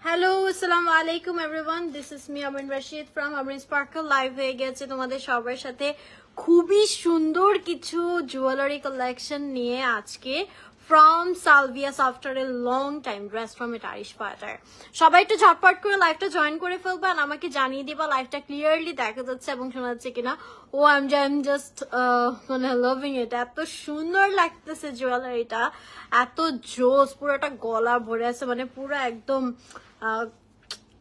Hello, আসসালামু আলাইকুম everyone, this is me Amrin Rashid from Amrin sparkle. Live হয়ে গেছে তোমাদের সবার সাথে খুবই সুন্দর কিছু জুয়েলারি কালেকশন নিয়ে আজকে from Salvias after a long time, dress from ইট আরিশ পাটার। সবাই একটু ঝটপট করে লাইভটা জয়েন করে ফেলবা আর আমাকে জানিয়ে দিবা লাইভটা ক্লিয়ারলি দেখা যাচ্ছে এবং শোনা যাচ্ছে কিনা। ও আই এম জাস্ট মানে লাভিং ইট, এত সুন্দর লাগতেছে জুয়েলারিটা, এত জোস, পুরোটা গলা ভরে আছে, মানে পুরো একদম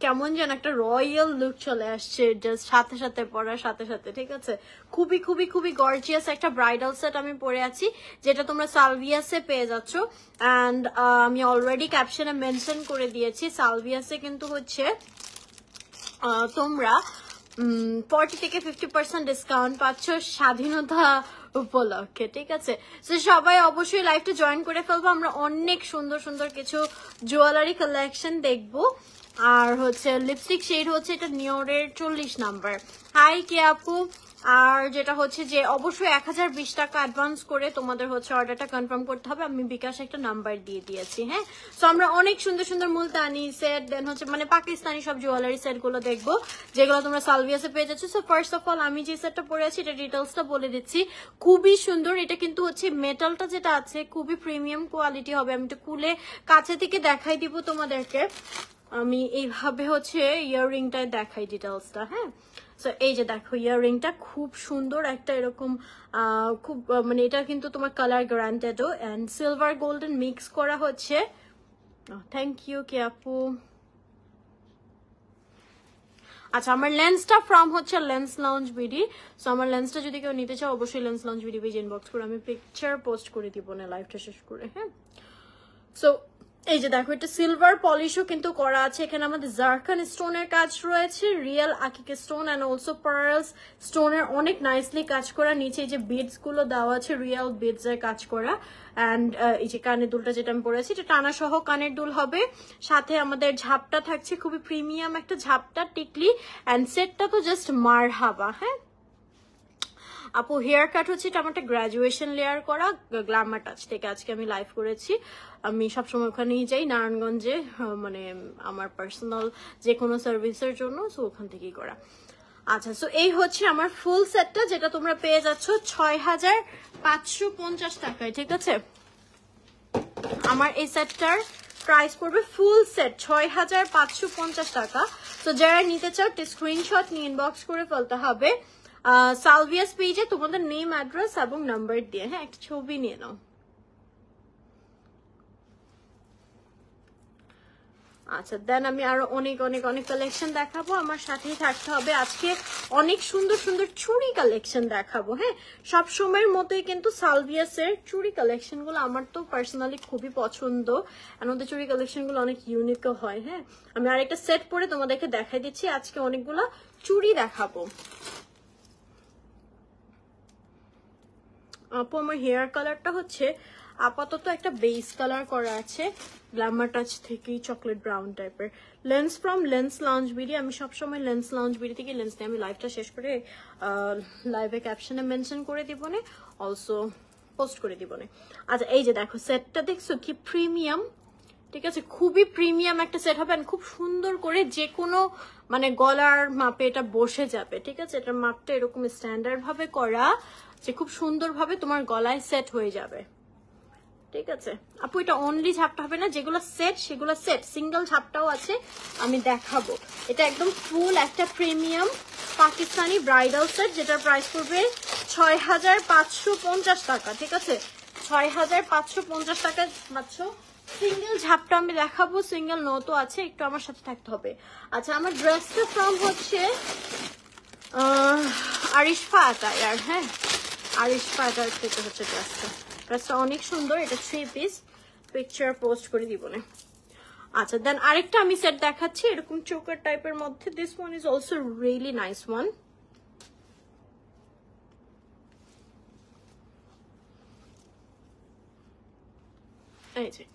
কেমন যেন একটা রয়্যাল লুক চলে আসছে জাস্ট সাথে সাথে পরার সাথে সাথে। ঠিক আছে, খুবই খুবই খুবই গর্জিয়াস একটা ব্রাইডাল সেট আমি পরে আছি, যেটা তোমরা সালভিয়াসে পেয়ে যাচ্ছ। অ্যান্ড আমি অলরেডি ক্যাপশনে মেনশন করে দিয়েছি, সালভিয়াসে কিন্তু হচ্ছে তোমরা 40 থেকে 50% ডিসকাউন্ট পাচ্ছ স্বাধীনতা উপলক্ষে। ঠিক আছে, তো সবাই অবশ্যই লাইভটা জয়েন করে ফেলবো। আমরা অনেক সুন্দর সুন্দর কিছু জুয়েলারি কালেকশন দেখবো। আর হচ্ছে লিপস্টিক শেড হচ্ছে এটা নিওরের 40 নাম্বার। হাই কে আপু, আর যেটা হচ্ছে যে অবশ্যই 1020 টাকা অ্যাডভান্স করে তোমাদের হচ্ছে অর্ডারটা কনফার্ম করতে হবে। আমি বিকাশে একটা নাম্বার দিয়ে দিয়েছি। হ্যাঁ, তো আমরা অনেক সুন্দর সুন্দর মুলতানি সেট, দেন হচ্ছে মানে পাকিস্তানি সব জুয়েলারি সেট গুলো দেখবো, যেগুলো তোমরা সালভিয়াসে পেয়ে যাচ্ছ। সো ফার্স্ট অফ অল আমি যে সেটটা পরে আছি এটা ডিটেলসটা বলে দিচ্ছি। খুবই সুন্দর, এটা কিন্তু হচ্ছে মেটালটা যেটা আছে খুবই প্রিমিয়াম কোয়ালিটি হবে। আমি তো খুলে কাছে থেকে দেখাই দিব তোমাদেরকে। আমি এইভাবে হচ্ছে ইয়াররিংটা দেখাই ডিটেলসটা। হ্যাঁ, সো এই যে দেখো ইয়াররিংটা খুব সুন্দর একটা এরকম খুব মানে এটা কিন্তু তোমার কালার গ্যারান্টেডও অ্যান্ড সিলভার গোল্ডেন মিক্স করা হচ্ছে। থ্যাংক ইউ কে আপু। আচ্ছা, আমার লেন্সটা ফ্রম হচ্ছে লেন্স লঞ্চ বিডি। সো আমার লেন্সটা যদি কেউ নিতে চাও অবশ্যই lens launch BD page inbox করে আমি পিকচার পোস্ট করে দিব না লাইভটা শেষ করে। হ্যাঁ, সো এই যে দেখো এটা সিলভার পলিশও কিন্তু করা আছে। এখানে আমাদের জারখান স্টোনের কাজ রয়েছে, রিয়েল আকিকে স্টোন অ্যান্ড অলসো পার্লস স্টোনের অনেক নাইসলি কাজ করা। নিচে এই যে বিডস গুলো দেওয়া আছে রিয়েল বিডস এর কাজ করা। অ্যান্ড এই যে কানের দুলটা যেটা আমি পরেছি এটা টানা সহ কানের দুল হবে। সাথে আমাদের ঝাপটা থাকছে, খুবই প্রিমিয়াম একটা ঝাপটা টিকলি। অ্যান্ড সেটটা তো জাস্ট মারহাবা। হ্যাঁ আপু, হেয়ার কাট হচ্ছে এটা আমার একটা গ্রাজুয়েশন লেয়ার করা গ্ল্যামার টাচ থেকে আজকে আমি লাইভ করেছি। আমি সবসময় ওখানেই যাই নারায়ণগঞ্জে, মানে আমার পার্সোনাল যে কোনো সার্ভিসের জন্য, সো ওখান থেকেই করা। আচ্ছা, সো এই হচ্ছে আমার ফুল সেটটা, যেটা তোমরা পেয়ে যাচ্ছ 6550 টাকায়। ঠিক আছে, আমার এই সেটটার প্রাইস পড়বে ফুল সেট 6550 টাকা। তো যারা নিতে চাও স্ক্রিনশট নিয়ে ইনবক্স করে ফেলতে হবে সালভিয়াস পেজে তোমাদের নেম, অ্যাড্রেস এবং নাম্বার দিয়ে। হ্যাঁ, একটা ছবি নিয়ে নাও। আচ্ছা, দেন আমি আরো অনেক অনেক অনেক কালেকশন দেখাবো, আমার সাথেই থাকতে হবে। আজকে অনেক সুন্দর সুন্দর চুড়ি কালেকশন দেখাবো। হ্যাঁ, সব সময়ের মতোই কিন্তু সালভিয়াসের চুড়ি কালেকশন গুলো আমার তো পার্সোনালি খুবই পছন্দ। আর ওদের চুড়ি কালেকশন গুলো অনেক ইউনিকও হয়। হ্যাঁ, আমি আরেকটা সেট পরে তোমাদেরকে দেখাই দিচ্ছি। আজকে অনেকগুলো চুড়ি দেখাবো। আপু, আমার হেয়ার কালারটা হচ্ছে আপাতত একটা বেস কালার করা আছে, গ্ল্যামার টাচ থেকেই চকলেট ব্রাউন টাইপের। Lens from lens launch BD, আমি সবসময় লেন্স লঞ্চ বিডি থেকে লেন্স নিয়ে আমি লাইভটা শেষ করে লাইভে ক্যাপশনে মেনশন করে দিব না, অলসো পোস্ট করে দিব না। আচ্ছা, এই যে দেখো সেটটা দেখছো কি প্রিমিয়াম। ঠিক আছে, খুবই প্রিমিয়াম একটা সেট হবে, খুব সুন্দর করে যে কোনো মানে গলার মাপে এটা বসে যাবে। ঠিক আছে, এটার মাপটা এরকম স্ট্যান্ডার্ড ভাবে করা যে খুব সুন্দর ভাবে তোমার গলায় সেট হয়ে যাবে। ঠিক আছে আপু, এটা অনলি ঝাপটা হবে না, যেগুলো সেট সেগুলো সেট, সিঙ্গেল ঝাপটাও আছে, আমি দেখাবো। এটা একদম ফুল একটা প্রিমিয়াম পাকিস্তানি ব্রাইডাল সেট, যেটার প্রাইস পড়বে 6550 টাকা। ঠিক আছে, 6550 টাকা পাচ্ছ। সিঙ্গেল ঝাপটা আমি দেখাবো, সিঙ্গেল নতো আছে, একটু আমার সাথে থাকতে হবে। আচ্ছা, আমার ড্রেসটা ফ্রম হচ্ছে আরিশফা আটায়ার। হ্যাঁ, আরিশফা আটায়ার থেকে হচ্ছে ড্রেসটা অনেক সুন্দর, এটা 3 পিস, পিকচার পোস্ট করে দিব না। আচ্ছা, দেন আরেকটা আমি সেট দেখাচ্ছি এরকম চোকার টাইপের মধ্যে। This one is also really nice one.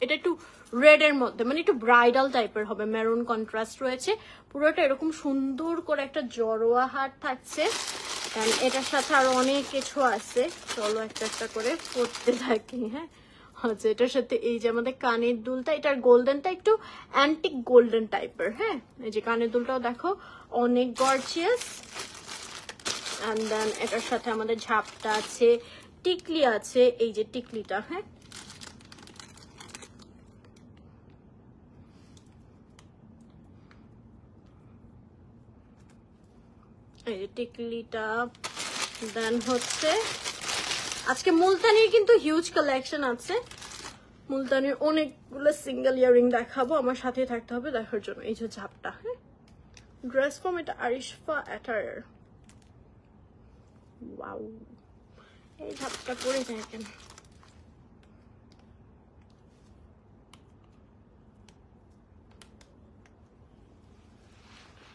এটা একটু রেড এর মধ্যে, মানে একটু ব্রাইডাল টাইপের হবে, মেরুন কন্ট্রাস্ট রয়েছে পুরোটা, এরকম সুন্দর করে একটা জড়োয়া হার থাকছে। এটার সাথে আরো অনেক কিছু আছে, চলো একটা একটা করে পড়তে থাকি। হ্যাঁ, আচ্ছা, এটার সাথে এই যে আমাদের কানের দুলটা, এটার গোল্ডেনটা একটু অ্যান্টিক গোল্ডেন টাইপের। হ্যাঁ, এই যে কানের দুলটাও দেখো অনেক গর্জিয়াস। অ্যান্ড দেন এটার সাথে আমাদের ঝাপটা আছে, টিকলি আছে, এই যে টিকলিটা। হ্যাঁ, এই যে টিকলিটা। দেন হচ্ছে আজকে মুলতানির কিন্তু হিউজ কালেকশন আছে। মুলতানির অনেকগুলো সিঙ্গেল ইয়ারিং দেখাবো, আমার সাথে থাকতে হবে দেখার জন্য। এই যে ঝাপটা, হ্যাঁ, ড্রেস ফর্ম এটা আরিশফা অ্যাটার। ওয়াও, এই ঝাপটা পরে দেখেন।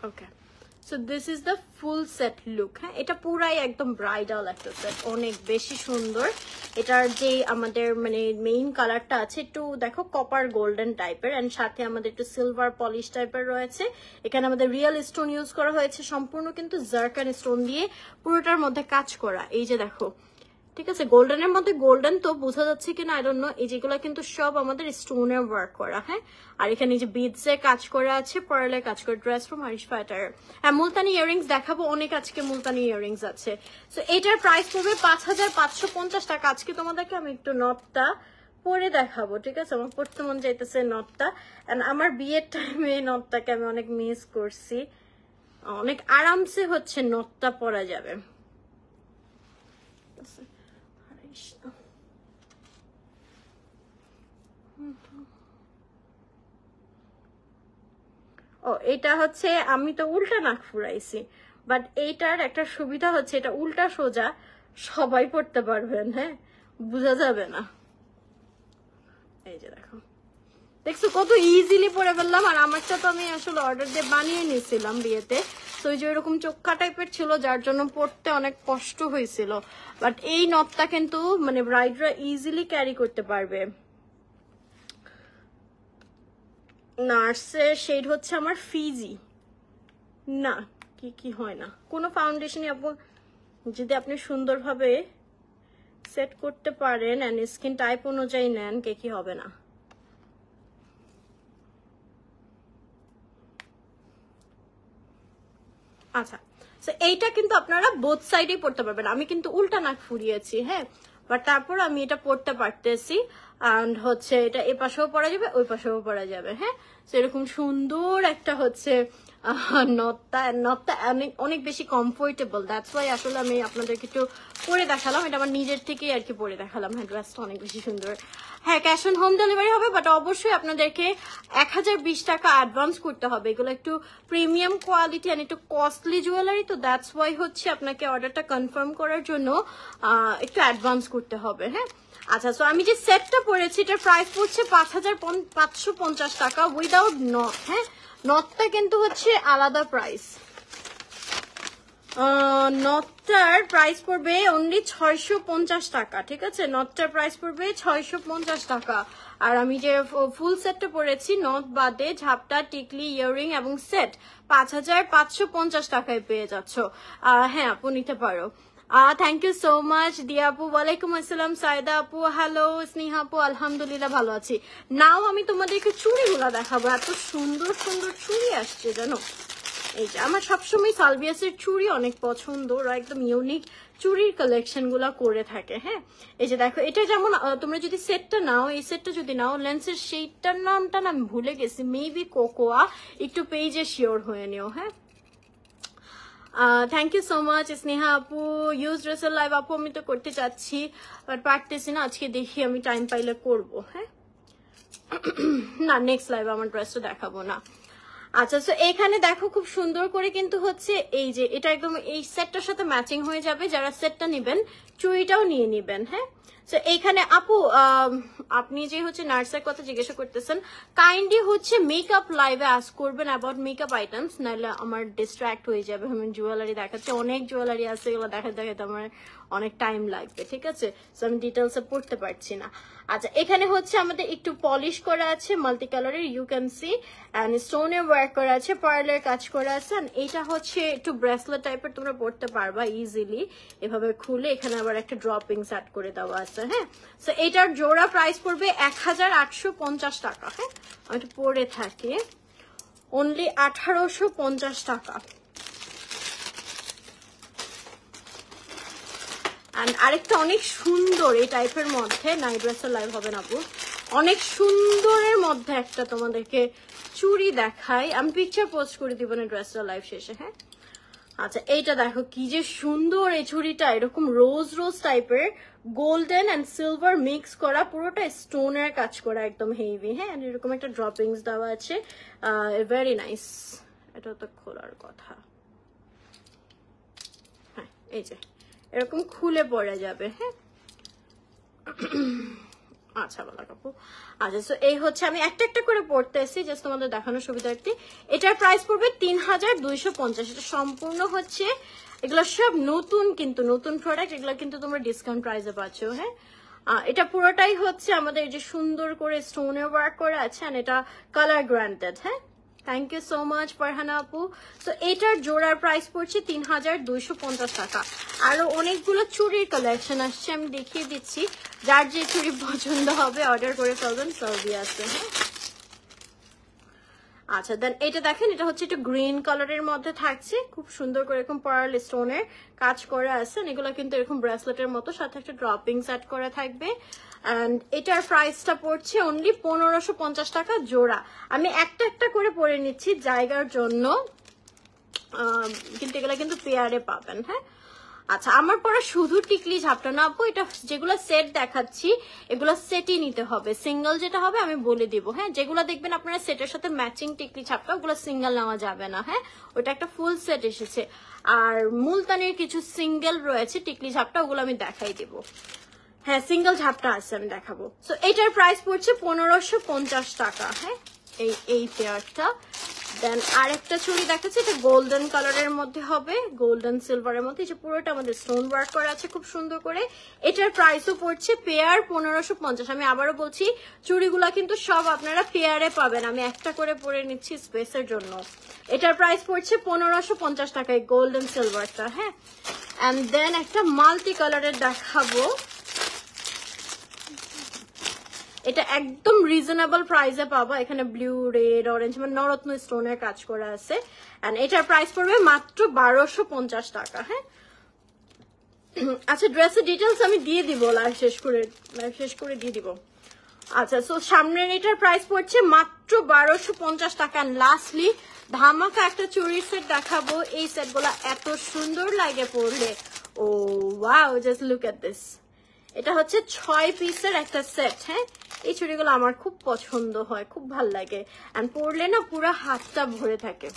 Okay, so this is the full set look. হ্যাঁ, এটা পুরাই একদম ব্রাইডাল একটা সেট, অনেক বেশি সুন্দর। এটার যে আমাদের মানে মেইন কালারটা আছে একটু দেখো কপার গোল্ডেন টাইপের, এন্ড সাথে আমাদের একটু সিলভার পলিশ টাইপের রয়েছে। এখানে আমাদের রিয়েল স্টোন ইউজ করা হয়েছে, সম্পূর্ণ কিন্তু জারকান স্টোন দিয়ে পুরোটার মধ্যে কাজ করা। এই যে দেখো, ঠিক আছে, গোল্ডেনের মধ্যে গোল্ডেন তো বোঝা যাচ্ছে কিনা আই ডোন্ট নো। এই যেগুলো কিন্তু সব আমাদের স্টোনের ওয়ার্ক করা। হ্যাঁ, আর এখানে যে বিডস এর কাজ করা আছে, পার্লের কাজ করে। Dress from Arishfa attire. হ্যাঁ, মুলতানি ইয়ারিংস দেখাবো, অনেক আজকে মুলতানি ইয়ারিংস আছে। সো এটার প্রাইস পড়বে 5550 টাকা। আজকে তোমাদেরকে আমি একটু নথটা পরে দেখাবো, ঠিক আছে? আমার পড়তে মন যাইতেছে নথটা, এন্ড আমার বিয়ের টাইমে নথটাকে আমি অনেক মিস করছি। অনেক আরামসে হচ্ছে নথটা পরা যাবে। ও, এটা হচ্ছে আমি তো উল্টা নাক ফুরাইছি, বাট এইটার একটা সুবিধা হচ্ছে এটা উল্টা সোজা সবাই পড়তে পারবেন। হ্যাঁ, বোঝা যাবে না। এই যে দেখো, দেখছো কত ইজিলি পরে ফেললাম। আর আমারটা তো আমি আসলে অর্ডার দিয়ে বানিয়ে নিয়েছিলাম বিয়েতে, তো ওই যে এরকম চোখা টাইপের ছিল, যার জন্য পড়তে অনেক কষ্ট হয়েছিল। বাট এই নথটা কিন্তু মানে ব্রাইডরা ইজিলি ক্যারি করতে পারবে। নার্সের শেড হচ্ছে আমার ফিজি না, কি হয় না কোনো ফাউন্ডেশনই আপু যদি আপনি সুন্দরভাবে সেট করতে পারেন এন্ড স্কিন টাইপ অনুযায়ী নেন, কি হবে না। আচ্ছা, তো এইটা কিন্তু আপনারা বোথ সাইডেই পড়তে পারবেন। আমি কিন্তু উল্টা নাক ফুরিয়েছি, হ্যাঁ, বাট তারপর আমি এটা পড়তে পারতেছি। অ্যান্ড হচ্ছে এটা এ পাশেও পরা যাবে, ওই পাশেও পরা যাবে। হ্যাঁ, সেরকম সুন্দর একটা হচ্ছে নথটা অনেক অনেক বেশি কমফোর্টেবল। দ্যাটস ওয়াই আসলে আমি আপনাদেরকে একটু পরে দেখালাম, এটা আমার নিজের থেকেই আর কি পরে দেখালাম। হ্যাঁ, ড্রেসটা অনেক বেশি সুন্দর। হ্যাঁ, ক্যাশ অন হোম ডেলিভারি হবে, বাট অবশ্যই আপনাদেরকে 1020 টাকা অ্যাডভান্স করতে হবে। এগুলো একটু প্রিমিয়াম কোয়ালিটি আর একটু কস্টলি জুয়েলারি, তো দ্যাটস ওয়াই হচ্ছে আপনাকে অর্ডারটা কনফার্ম করার জন্য একটু অ্যাডভান্স করতে হবে। হ্যাঁ, আচ্ছা, সো আমি যে সেটটা পরেছি এটার প্রাইস পড়ছে 5550 টাকা উইদাউট নথ। হ্যাঁ, নথটা কিন্তু হচ্ছে আলাদা প্রাইস। নথটার প্রাইস পড়বে অনলি 650 টাকা, ঠিক আছে? নথটার প্রাইস পড়বে 650 টাকা। আর আমি যে ফুল সেটটা পরেছি নথ বাদে ঝাপটা, টিকলি, ইয়াররিং এবং সেট 5550 টাকায় পেয়ে যাচ্ছ। হ্যাঁ আপু, নিতে পারো। থ্যাংক ইউ সো মাচ দিয়া আপু। ওয়ালাইকুম আসসালাম সাইদা আপু। হ্যালো স্নেহা আপু, আলহামদুলিল্লাহ ভালো আছি। নাও আমি তোমাদেরকে চুড়িগুলা দেখাবো, এত সুন্দর সুন্দর চুড়ি আসছে জানো। এই যে আমার সবসময় সালভিয়াসের চুড়ি অনেক পছন্দ, ওরা একদম ইউনিক চুড়ির কালেকশন গুলা করে থাকে। হ্যাঁ, এই যে দেখো, এটা যেমন তোমরা যদি সেটটা নাও, এই সেটটা যদি নাও, লেন্সের সেইটার নামটা না আমি ভুলে গেছি, মেবি কোকোয়া, একটু পেজে শিওর হয়ে নিও। হ্যাঁ, thank you so much Sneha আপু। ইউজ ড্রেসের লাইভ আপু আমি তো করতে চাচ্ছি, বাট পারতেছি না, আজকে দেখি আমি টাইম পাইলে করবো। হ্যাঁ, না নেক্সট লাইভ আমার ড্রেসটা দেখাবো না। আচ্ছা, তো এখানে দেখো খুব সুন্দর করে কিন্তু হচ্ছে এই যে এটা একদম এই সেটটার সাথে ম্যাচিং হয়ে যাবে। যারা সেটটা নেবেন চুড়িটাও নিয়ে নিবেন। হ্যাঁ, তো এইখানে আপু আপনি যে হচ্ছে নার্সের কথা জিজ্ঞাসা করতেছেন, কাইন্ডলি হচ্ছে মেকআপ লাইভে আস্ক করবেন অ্যাবাউট মেকআপ আইটেমস, নাহলে আমার ডিস্ট্র্যাক্ট হয়ে যাবে। আমি জুয়েলারি দেখাচ্ছি, অনেক জুয়েলারি আছে, এগুলো দেখাতে দেখাতে আমার অনেক টাইম লাগবে, ঠিক আছে? সো আমি ডিটেলসে পড়তে পারছি না। আচ্ছা, এখানে হচ্ছে আমাদের একটু পলিশ করা আছে মাল্টি কালারের, ইউ ক্যান সি, অ্যান্ড স্টোনের ওয়ার্ক করা আছে, পার্লের কাজ করা আছে। এটা হচ্ছে একটু ব্রেসলেট টাইপের, তোমরা পড়তে পারবা ইজিলি এভাবে খুলে। এখানে আবার একটা ড্রপিংস অ্যাড করে দেওয়া আছে, হ্যাঁ। সো এটার জোড়া প্রাইস পড়বে 1850 টাকা, হ্যাঁ। আমি এটা পরে থাকি, অনলি 1850 টাকা। অ্যান্ড আরেকটা অনেক সুন্দর এই টাইপের মধ্যে, না ড্রেসের লাইভ হবে না আপু, অনেক সুন্দরের মধ্যে একটা তোমাদেরকে চুড়ি দেখাই, আমি পিকচার পোস্ট করে দিব না ড্রেসটা লাইভ শেষে, হ্যাঁ। আচ্ছা এইটা দেখো কি যে সুন্দর এই চুড়িটা, এরকম রোজ রোজ টাইপের গোল্ডেন অ্যান্ড সিলভার মিক্স করা, পুরোটা স্টোনের কাজ করা, একদম হেভি, হ্যাঁ। এরকম একটা ড্রপিংস দেওয়া আছে, ভেরি নাইস। এটা তো খোলার কথা, হ্যাঁ এই যে এরকম খুলে পড়ে যাবে, হ্যাঁ। আচ্ছা বলা কাপু, আচ্ছা সো এই হচ্ছে, আমি একটা একটা করে পড়তেছি জাস্ট তোমাদের দেখানোর সুবিধার্থে। এটার প্রাইস পড়বে 3250। এটা সম্পূর্ণ হচ্ছে, এগুলো সব নতুন, কিন্তু নতুন প্রোডাক্ট, এগুলো কিন্তু তোমরা ডিসকাউন্ট প্রাইসে পাচ্ছ, হ্যাঁ। এটা পুরোটাই হচ্ছে আমাদের যে সুন্দর করে স্টোনের ওয়ার্ক করে আছে, আর এটা কালার গ্রান্টেড, হ্যাঁ। Thank you so much Farhana আপু। তো এটার জোড়ার প্রাইস পড়ছে 3250 টাকা। আরো অনেকগুলো চুড়ির কালেকশন আসছে, আমি দেখিয়ে দিচ্ছি, যার যে চুড়ি পছন্দ হবে অর্ডার করে ফেলবেন, সবই আছে, হ্যাঁ। আচ্ছা দেন এটা দেখেন, এটা হচ্ছে একটু গ্রিন কালারের মধ্যে থাকছে, খুব সুন্দর করে এরকম পার্ল স্টোনের কাজ করা আছে, এগুলো কিন্তু এরকম ব্রেসলেটের মতো, সাথে একটা ড্রপিং সেট করা থাকবে। অ্যান্ড এটার প্রাইসটা পড়ছে অনলি 1550 টাকা জোড়া। আমি একটা একটা করে পরে নিচ্ছি জায়গার জন্য, কিন্তু এগুলো কিন্তু পেয়ারে পাবেন, হ্যাঁ। আচ্ছা আমার পরে শুধু টিকলি ঝাপটা না আপু, এটা যেগুলো সেট দেখাচ্ছি এগুলো সেটই নিতে হবে, সিঙ্গেল যেটা হবে আমি বলে দিব, হ্যাঁ। যেগুলো দেখবেন আপনারা সেটের সাথে ম্যাচিং টিকলি ঝাপটা, ওগুলো সিঙ্গেল নেওয়া যাবে না, হ্যাঁ। ওটা একটা ফুল সেট এসেছে। আর মুলতানির কিছু সিঙ্গেল রয়েছে টিকলি ঝাপটা, ওগুলো আমি দেখাই দিব, হ্যাঁ। সিঙ্গেল ঝাপটা আছে, আমি দেখাবো। সো এটার প্রাইস পড়ছে 1550 টাকা, হ্যাঁ। এই পেয়ারটা। দেন আরেকটা চুড়ি দেখাচ্ছে, এটা গোল্ডেন কালারের মধ্যে হবে, গোল্ডেন সিলভারের মধ্যে, যে পুরোটা আমাদের স্টোন ওয়ার্ক করা আছে খুব সুন্দর করে। এটার প্রাইসও পড়ছে পেয়ার 1550। আমি আবারও বলছি, চুড়িগুলা কিন্তু সব আপনারা পেয়ারে পাবেন, আমি একটা করে পরে নিচ্ছি স্পেসের জন্য। এটার প্রাইস পড়ছে 1550 টাকায়, গোল্ডেন সিলভারটা, হ্যাঁ। অ্যান্ড দেন একটা মাল্টি কালারের দেখাবো, এটা একদম রিজনেবল প্রাইসে পাবো, এখানে ব্লু, রেড, অরেঞ্জ, মানে নরত্ন স্টোনের কাজ করা আছে। এন্ড এটার প্রাইস পড়বে মাত্র 1250 টাকা, হ্যাঁ। আচ্ছা ড্রেসের ডিটেলস আমি দিয়ে দিব লাইভ শেষ করে দিয়ে দিব। আচ্ছা সো সামনের এটার প্রাইস পড়ছে মাত্র 1250 টাকা। লাস্টলি ধামাকা একটা চুড়ির সেট দেখাবো, এই সেটগুলো এত সুন্দর লাগে পরলে, oh wow, just look at this. এটা হচ্ছে 6 পিসের একটা সেট, হ্যাঁ। এই চুড়িগুলো আমার খুব পছন্দ হয়, খুব ভাল লাগে, এন্ড পরলে না পুরো হাতটা ভরে থাকে।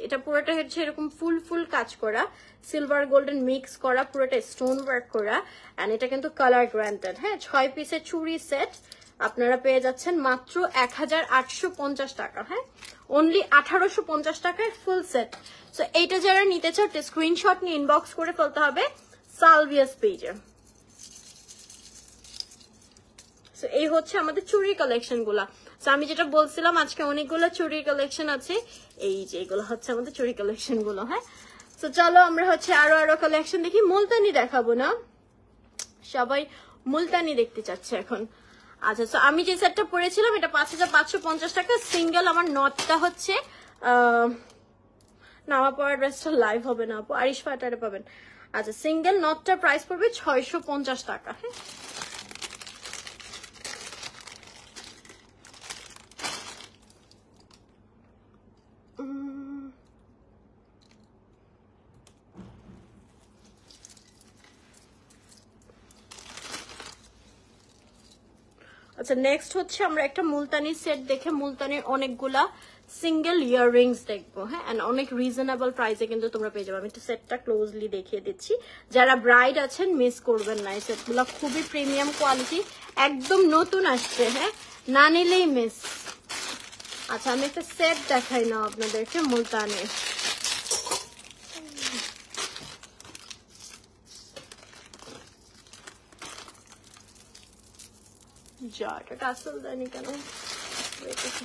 এটা পুরোটা হচ্ছে এরকম ফুল ফুল কাজ করা, সিলভার গোল্ডেন মিক্স করা, পুরোটা স্টোন ওয়ার্ক করা, এন্ড এটা কিন্তু কালার গ্রান্টেড, হ্যাঁ। 6 পিসের চুড়ি সেট আপনারা পেয়ে যাচ্ছেন মাত্র 1850 টাকা, হ্যাঁ। অনলি 1850 টাকায় ফুল সেট। সো এইটা যারা নিতে চাও স্ক্রিনশট নিয়ে ইনবক্স করে ফেলতে হবে সালভিয়াস পেজে। সো এই হচ্ছে আমাদের চুড়ি কালেকশন গুলা। সো আমি যেটা বলছিলাম আজকে অনেকগুলো চুড়ির কালেকশন আছে, এই যে এগুলো হচ্ছে আমাদের চুড়ি কালেকশন গুলো, হ্যাঁ। সো চলো আমরা হচ্ছে আরো কালেকশন দেখি। মুলতানি দেখাবো না, সবাই মুলতানি দেখতে চাচ্ছে এখন। আচ্ছা সো আমি যে সেটটা পরেছিলাম এটা 5550 টাকা সিঙ্গেল। আমার নটটা হচ্ছে নামা পড়ার ড্রেসটা লাইভ হবে না আপু, আরিশ ফাটারে পাবেন। আচ্ছা সিঙ্গেল নটটার প্রাইস পড়বে 650 টাকা, হ্যাঁ। আচ্ছা নেক্সট হচ্ছে আমরা একটা মুলতানি সেট দেখে মুলতানির অনেকগুলা সিঙ্গেল ইয়াররিংস দেখবো, হ্যাঁ। এন্ড অনেক রিজনেবল প্রাইসে কিন্তু তোমরা পেয়ে যাবে। আমি একটু সেটটা ক্লোজলি দেখিয়ে দিচ্ছি, যারা ব্রাইড আছেন মিস করবেন না। এই সেটগুলো খুবই প্রিমিয়াম কোয়ালিটি, একদম নতুন আসছে, হ্যাঁ, না নিলেই মিস। আচ্ছা আমি একটা সেট দেখাই না আপনাদেরকে মুলতানের। যা এটা টাসেল দেয়নি কেন,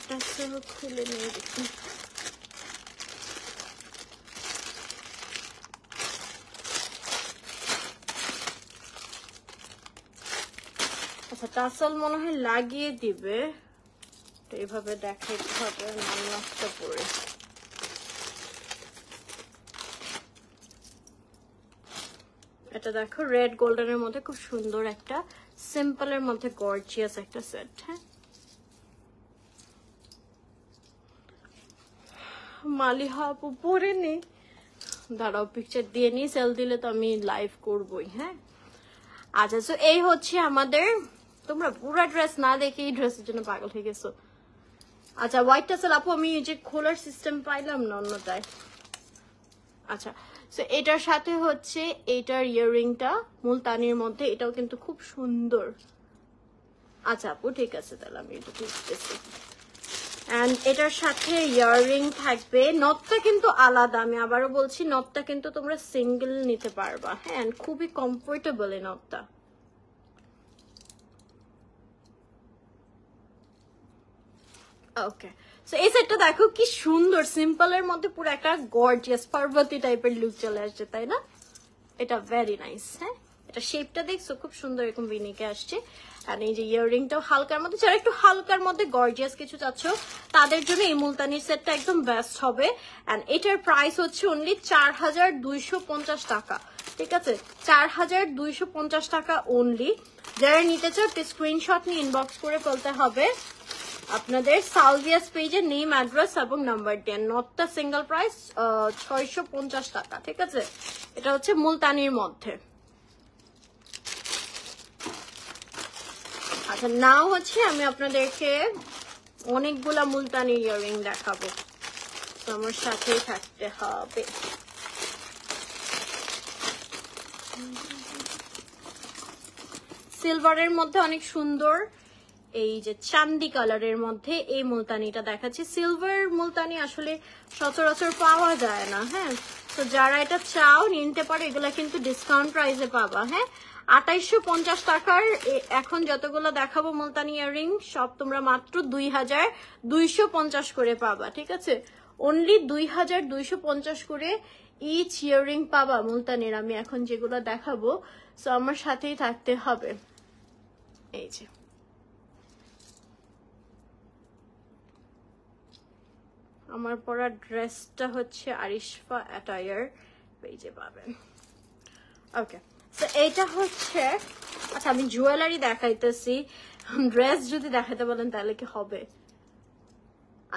টাসেল খুলে নিয়ে দেখি। আচ্ছা টাসেল মনে হয় লাগিয়ে দিবে, এইভাবে দেখাইতে হবে নষ্ট পরে। এটা দেখো রেড গোল্ডেনের মধ্যে খুব সুন্দর একটা সিম্পলের মধ্যে গর্জিয়াস একটা সেট। হ্যাঁ মালিহা আপু পরে নি, দাঁড়াও পিকচার দিয়ে নি, সেল দিলে তো আমি লাইভ করবই। হ্যাঁ আচ্ছা তো এই হচ্ছে আমাদের, তোমরা পুরা ড্রেস না দেখে এই ড্রেসের জন্য পাগল হয়ে গেছো। আচ্ছা হোয়াইট টাসেল আপু আমি যে খোলার সিস্টেম পাইলাম না অন্যটায়। আচ্ছা তো এটার সাথে হচ্ছে এইটার ইয়াররিংটা মুলতানির মধ্যে, এটাও কিন্তু খুব সুন্দর। আচ্ছা আপু ঠিক আছে তাহলে আমি এটা দেখতেছি। এন্ড এটার সাথে ইয়াররিং থাকবে, নটটা কিন্তু আলাদা, আমি আবারও বলছি নটটা কিন্তু তোমরা সিঙ্গেল নিতে পারবা। হ্যাঁ খুবই কমফোর্টেবল এই নটটা। ওকে সো এই সেটটা দেখো কি সুন্দর, সিম্পলের মধ্যে পুরো একটা গর্জিয়াস পার্বতী টাইপের লুক চলে আসছে, তাই না? এটা ভেরি নাইস। হ্যাঁ এটা শেপটা দেখছো খুব সুন্দর, এরকম ভিনিকে আসছে। আর এই যে ইয়াররিংটাও হালকার মধ্যে, যারা একটু হালকার মধ্যে গর্জিয়াস কিছু চাচ্ছ তাদের জন্য এই মুলতানির সেটটা একদম বেস্ট হবে। এন্ড এটার প্রাইস হচ্ছে অনলি 4250 টাকা। ঠিক আছে 4250 টাকা অনলি। যারা নিতে চাও স্ক্রিনশট নিয়ে ইনবক্স করে ফেলতে হবে আপনাদের সালভিয়াস পেজের নেম অ্যাড্রেস এবং নাম্বার দেন। নটটা সিঙ্গেল প্রাইস 650 টাকা। ঠিক আছে এটা হচ্ছে মুলতানির মধ্যে। আচ্ছা নাও হচ্ছে আমি আপনাদেরকে অনেকগুলা মুলতানি ইয়াররিং দেখাবো, আমার সাথেই থাকতে হবে। সিলভারের মধ্যে অনেক সুন্দর এই যে চান্দি কালারের মধ্যে এই মুলতানিটা দেখাচ্ছি। সিলভার মুলতানি আসলে সচরাচর পাওয়া যায় না। হ্যাঁ তো যারা এটা চাও নিতে পারো, এগুলা কিন্তু ডিসকাউন্ট প্রাইসে পাবা। হ্যাঁ 2850 টাকার এখন যতগুলো দেখাবো মুলতানি ইয়াররিং সব তোমরা মাত্র 2250 করে পাবা। ঠিক আছে অনলি 2250 করে ইচ ইয়াররিং পাবা মুলতানির, আমি এখন যেগুলো দেখাবো। সো আমার সাথেই থাকতে হবে। এই যে আমার পরা ড্রেসটা হচ্ছে আরিশফা অ্যাটায়ার পেজে পাবেন। ওকে তো এইটা হচ্ছে, আচ্ছা আমি জুয়েলারি দেখাইতেছি, ড্রেস যদি দেখাতে বলেন তাহলে কি হবে?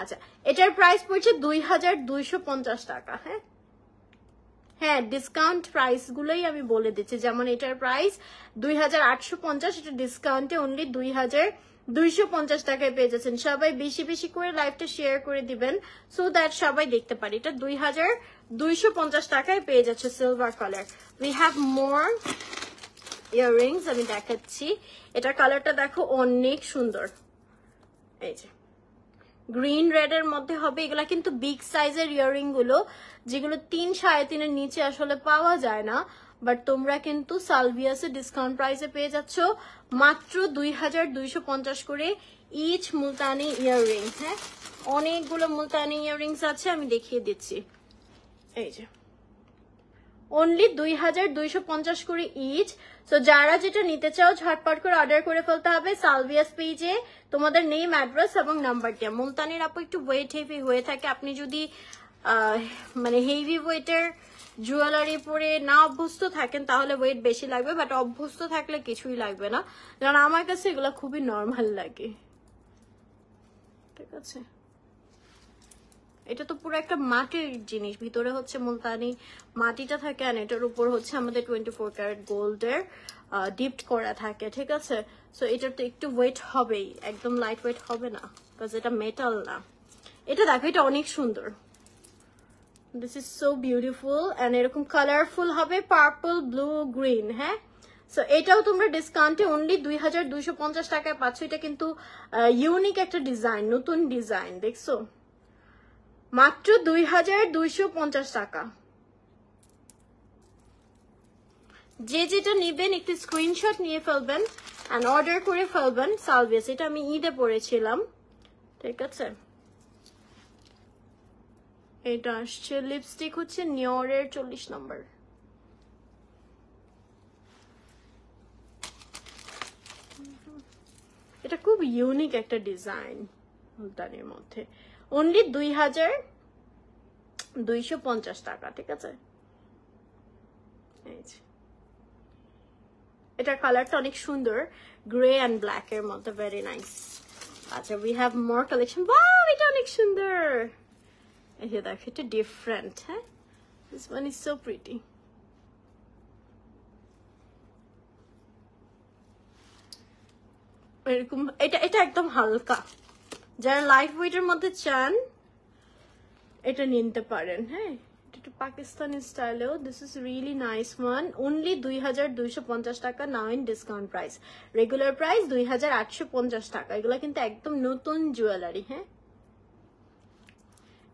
আচ্ছা এটার প্রাইস পড়ছে 2250 টাকা। হ্যাঁ হ্যাঁ ডিসকাউন্ট প্রাইস গুলোই আমি বলে দিচ্ছি, যেমন এটার প্রাইস 2850, এটা ডিসকাউন্টে অনলি 2250 টাকায় পেয়ে যাচ্ছেন। সবাই বেশি বেশি করে লাইভটা শেয়ার করে দিবেন সো দ্যাট সবাই দেখতে পারে। এটা 2250 টাকায় পেয়ে যাচ্ছে silver colour. We have more earrings, আমি দেখাচ্ছি। এটার কালারটা দেখো অনেক সুন্দর, এই যে গ্রিন রেড এর মধ্যে হবে। এগুলা কিন্তু বিগ সাইজের ইয়াররিং গুলো, যেগুলো 3-3.5 নিচে আসলে পাওয়া যায় না, বাট তোমরা কিন্তু সালভিয়াসে ডিসকাউন্ট প্রাইসে পেয়ে যাচ্ছ মাত্র 2250 করে ইচ মুলতানি ইয়াররিং। হ্যাঁ অনেকগুলো মুলতানি ইয়াররিংস আছে, আমি দেখিয়ে দিচ্ছি। এই যে অনলি 2250 করে ইচ। সো যারা যেটা নিতে চাও ঝটপট করে অর্ডার করে ফেলতে হবে সালভিয়াস পেজে, তোমাদের নেম অ্যাড্রেস এবং নাম্বার দিয়ে। মুলতানির আপু একটু ওয়েট হেভি হয়ে থাকে, আপনি যদি মানে হেভি ওয়েটের জুয়েলারি পরে না অভ্যস্ত থাকেন তাহলে ওয়েট বেশি লাগবে, বাট অভ্যস্ত থাকলে কিছুই লাগবে না, কারণ আমার কাছে এগুলো খুবই নর্মাল লাগে। ঠিক আছে এটা তো পুরো একটা মাটির জিনিস, ভিতরে হচ্ছে মুলতানি মাটিটা থাকে, আর এটার উপর হচ্ছে আমাদের 24 ক্যারেট গোল্ডের ডিপড করা থাকে। ঠিক আছে সো এটার তো একটু ওয়েট হবেই, একদম লাইট ওয়েট হবে না, বিকজ এটা মেটাল না। এটা দেখো এটা অনেক সুন্দর, this is so beautiful and এরকম কালারফুল হবে, পার্পল ব্লু গ্রিন। হ্যাঁ সো এটাও তোমরা ডিসকাউন্টে অনলি 2250 টাকায় পাচ্ছ। এটা কিন্তু ইউনিক একটা ডিজাইন, নতুন ডিজাইন, দেখছো মাত্র 2250 টাকা। যে যেটা নিবেন একটু স্ক্রিনশট নিয়ে ফেলবেন এন্ড অর্ডার করে ফেলবেন সালভিয়াস। এটা আমি ঈদে পরেছিলাম। ঠিক আছে এটা আসছে লিপস্টিক হচ্ছে নিওরের 40 নম্বর। এটা খুব ইউনিক একটা ডিজাইন মুলতানির মধ্যে, অনলি 2250 টাকা, ঠিক আছে। এই যে এটার কালারটা অনেক সুন্দর, গ্রে অ্যান্ড ব্ল্যাক এর মধ্যে, ভেরি নাইস। আচ্ছা, we have more collection. Wow, এটা অনেক সুন্দর। এই যে দেখো, এটা ডিফারেন্ট। হ্যাঁ, this one is so pretty. এরকম এটা এটা একদম হালকা, যারা লাইট ওয়েটের মধ্যে চান এটা নিতে পারেন। হ্যাঁ, এটা পাকিস্তানি স্টাইলেও, this is really nice one. Only 2250 টাকা, now in discount price. Regular price 2850 টাকা। এগুলো কিন্তু একদম নতুন জুয়েলারি। হ্যাঁ,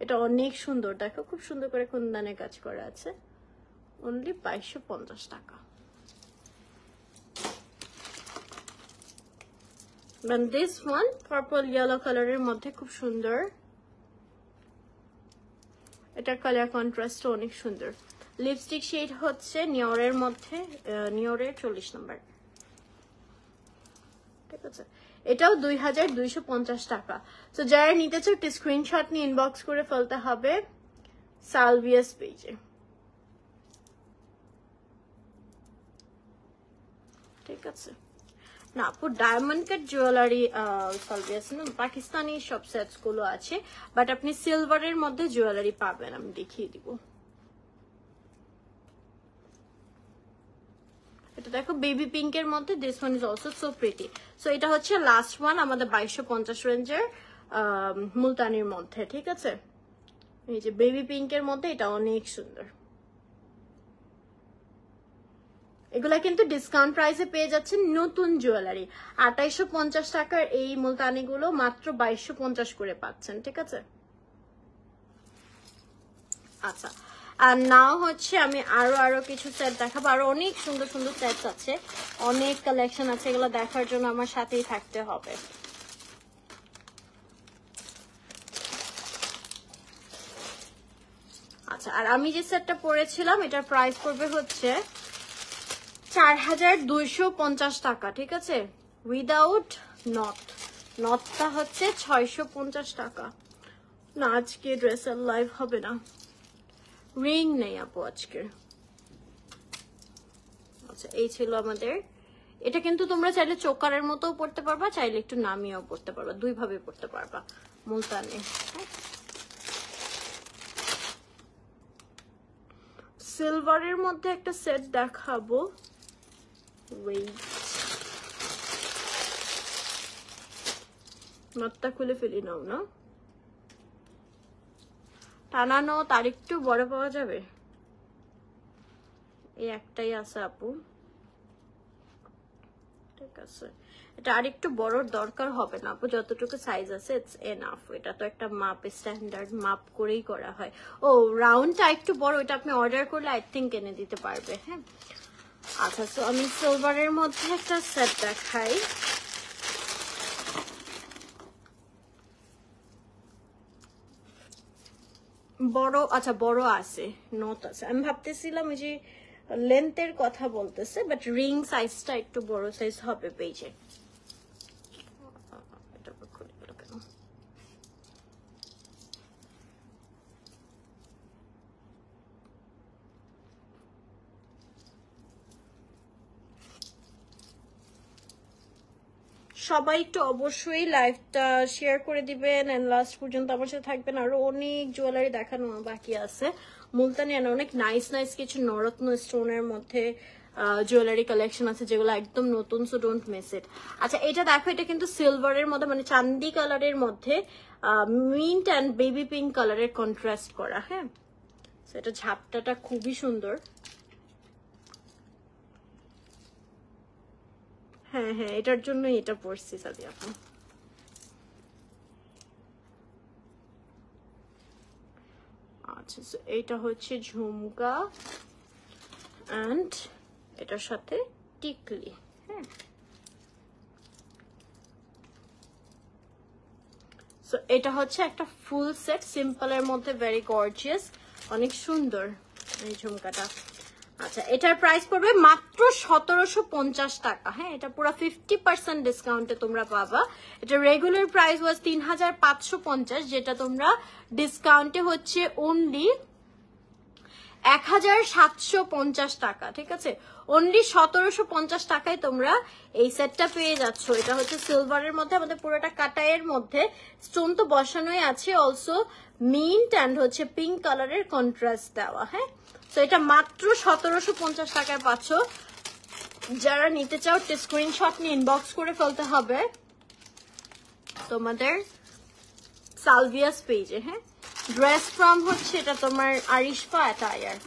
এটা অনেক সুন্দর, দেখো খুব সুন্দর করে কুন্দানে কাজ করা আছে। অনলি 2250 টাকা। And this one purple yellow কালারের মধ্যে খুব সুন্দর, এটার কালার কন্ট্রাস্ট অনেক সুন্দর। লিপস্টিক শেড হচ্ছে নিয়রের মধ্যে, নিয়রের 40 নম্বর, ঠিক আছে। এটাও 2250 টাকা। তো যারা নিতে চাও একটি স্ক্রিনশট নিয়ে ইনবক্স করে ফেলতে হবে সালভিয়াস পেজে, ঠিক আছে। না আপু, ডায়মন্ড কাট জুয়েলারি সালভিয়াস না, পাকিস্তানি সব সেটস গুলো আছে, বাট আপনি সিলভারের মধ্যে জুয়েলারি পাবেন, আমি দেখিয়ে দিব। এটা দেখো বেবি পিঙ্ক এর মধ্যে, this one is also so pretty. So এটা হচ্ছে লাস্ট ওয়ান আমাদের 2250 রেঞ্জের মুলতানির মধ্যে, ঠিক আছে। এই যে বেবি পিঙ্ক এর মধ্যে, এটা অনেক সুন্দর। এগুলা কিন্তু ডিসকাউন্ট প্রাইসে পেয়ে যাচ্ছেন, নতুন জুয়েলারি। 2850 টাকার এই মুলতানি গুলো মাত্র 2250 করে পাচ্ছেন, ঠিক আছে। আচ্ছা, আর নাও হচ্ছে আমি আরো কিছু সেট দেখাবো, আরো অনেক সুন্দর সুন্দর সেট আছে, অনেক কালেকশন আছে, এগুলো দেখার জন্য আমার সাথেই থাকতে হবে। আচ্ছা, আর আমি যে সেটটা পরেছিলাম এটার প্রাইস পড়বে হচ্ছে 4250 টাকা, ঠিক আছে, উইদাউট নট। নটটা হচ্ছে 650 টাকা। না, আজকে ড্রেসের লাইভ হবে না, রিং নেই আপু আজকে। আচ্ছা, এই ছিল আমাদের। এটা কিন্তু তোমরা চাইলে চোকারের মতো পড়তে পারবা, চাইলে একটু নামিয়েও পড়তে পারবা, দুই ভাবে পড়তে পারবা মুলতানে। সিলভারের মধ্যে একটা সেট দেখাবো, ওয়েট, নটটা খুলে ফেলি নাও না, টানানো তার একটু বড় পাওয়া যাবে, এই একটাই আছে আপু, ঠিক আছে। এটা আর একটু বড় দরকার হবে না আপু, যতটুকু সাইজ আছে ইটস এনাফ। এটা তো একটা মাপ, স্ট্যান্ডার্ড মাপ করেই করা হয়। ও রাউন্ডটা একটু বড়, এটা আপনি অর্ডার করলে আই থিঙ্ক এনে দিতে পারবে। হ্যাঁ, আচ্ছা, তো আমি সিলভারের মধ্যে একটা সেট দেখাই। বড়, আচ্ছা বড় আছে, নট আছে। আমি ভাবতেছিলাম এই যে লেন্থের কথা বলতেছে, বাট রিং সাইজটা একটু বড় সাইজ হবে পেজে। এটা খুলে গেল কেন? সবাই একটু অবশ্যই লাইভটা শেয়ার করে দিবেন এন্ড লাস্ট পর্যন্ত আমার সাথে থাকবেন। আরো অনেক জুয়েলারি দেখানো বাকি আছে মুলতানি, আর অনেক নাইস নাইস কিছু নরত্ন স্টোনের মধ্যে জুয়েলারি কালেকশন আছে যেগুলো একদম নতুন, সো ডোন্ট মিস ইট। আচ্ছা, এটা দেখো, এটা কিন্তু সিলভারের মধ্যে, মানে চান্দি কালারের মধ্যে মিন্ট অ্যান্ড বেবি পিঙ্ক কালারের কন্ট্রাস্ট করা। হ্যাঁ, এটা ঝাপটাটা খুবই সুন্দর। হ্যাঁ হ্যাঁ, এটার জন্য এটা পড়ছি সাদি আপু। আচ্ছা, এইটা হচ্ছে ঝুমকা অ্যান্ড এটার সাথে টিকলি। হ্যাঁ, সো এটা হচ্ছে একটা ফুল সেট, সিম্পলের মধ্যে ভেরি গর্জিয়াস, অনেক সুন্দর এই ঝুমকাটা। আচ্ছা, এটার প্রাইস পড়বে মাত্র 1750 টাকা। হ্যাঁ, এটা পুরো 50% ডিসকাউন্টে তোমরা পাবা। এটা রেগুলার প্রাইস ওয়াজ 3550, যেটা তোমরা ডিসকাউন্টে হচ্ছে অনলি 1750 টাকা। ঠিক আছে, অনলি 1750 টাকায় তোমরা এই সেটটা পেয়ে যাচ্ছ। এটা হচ্ছে সিলভারের মধ্যে, আমাদের পুরোটা কাটাইয়ের মধ্যে, স্টোন তো বসানোই আছে, অলসো মিন্ট অ্যান্ড হচ্ছে পিঙ্ক কালারের কন্ট্রাস্ট দেওয়া। হ্যাঁ, তো এটা মাত্র 1750 টাকায় পাচ্ছ। যারা নিতে চাও স্ক্রিনশট নিয়ে ইনবক্স করে ফেলতে হবে তোমাদের সালভিয়াস পেজে। হ্যাঁ, ড্রেস ফ্রম হচ্ছে এটা তোমার আরিশফা অ্যাটায়ার।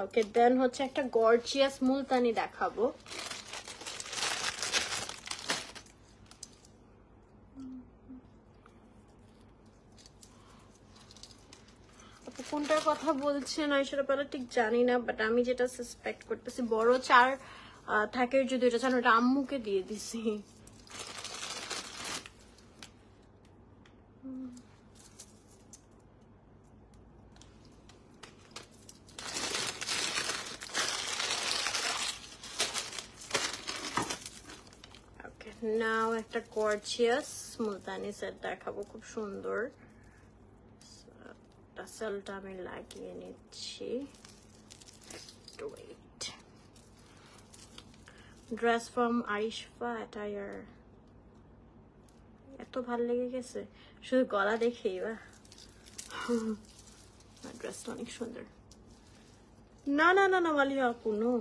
ওকে, দেন হচ্ছে একটা গর্জিয়াস মুলতানি দেখাবো। কোনটার কথা বলছেন সেটা পেলে ঠিক জানি না, বাট আমি যেটা সাসপেক্ট করতেছি বড় 4 থাকে যদি এটা জানো, এটা আম্মুকে দিয়ে দিছি। ওকে, নাও একটা গর্জিয়াস মুলতানি সেট দেখাবো, খুব সুন্দর। টাসেলটা আমি লাগিয়ে নিচ্ছি। ড্রেস ফ্রম আরিশফা অ্যাটায়ার, এত ভাল লেগে গেছে শুধু গলা দেখেই। বা ড্রেসটা অনেক সুন্দর। না না না না মালিয়া আপু, নো,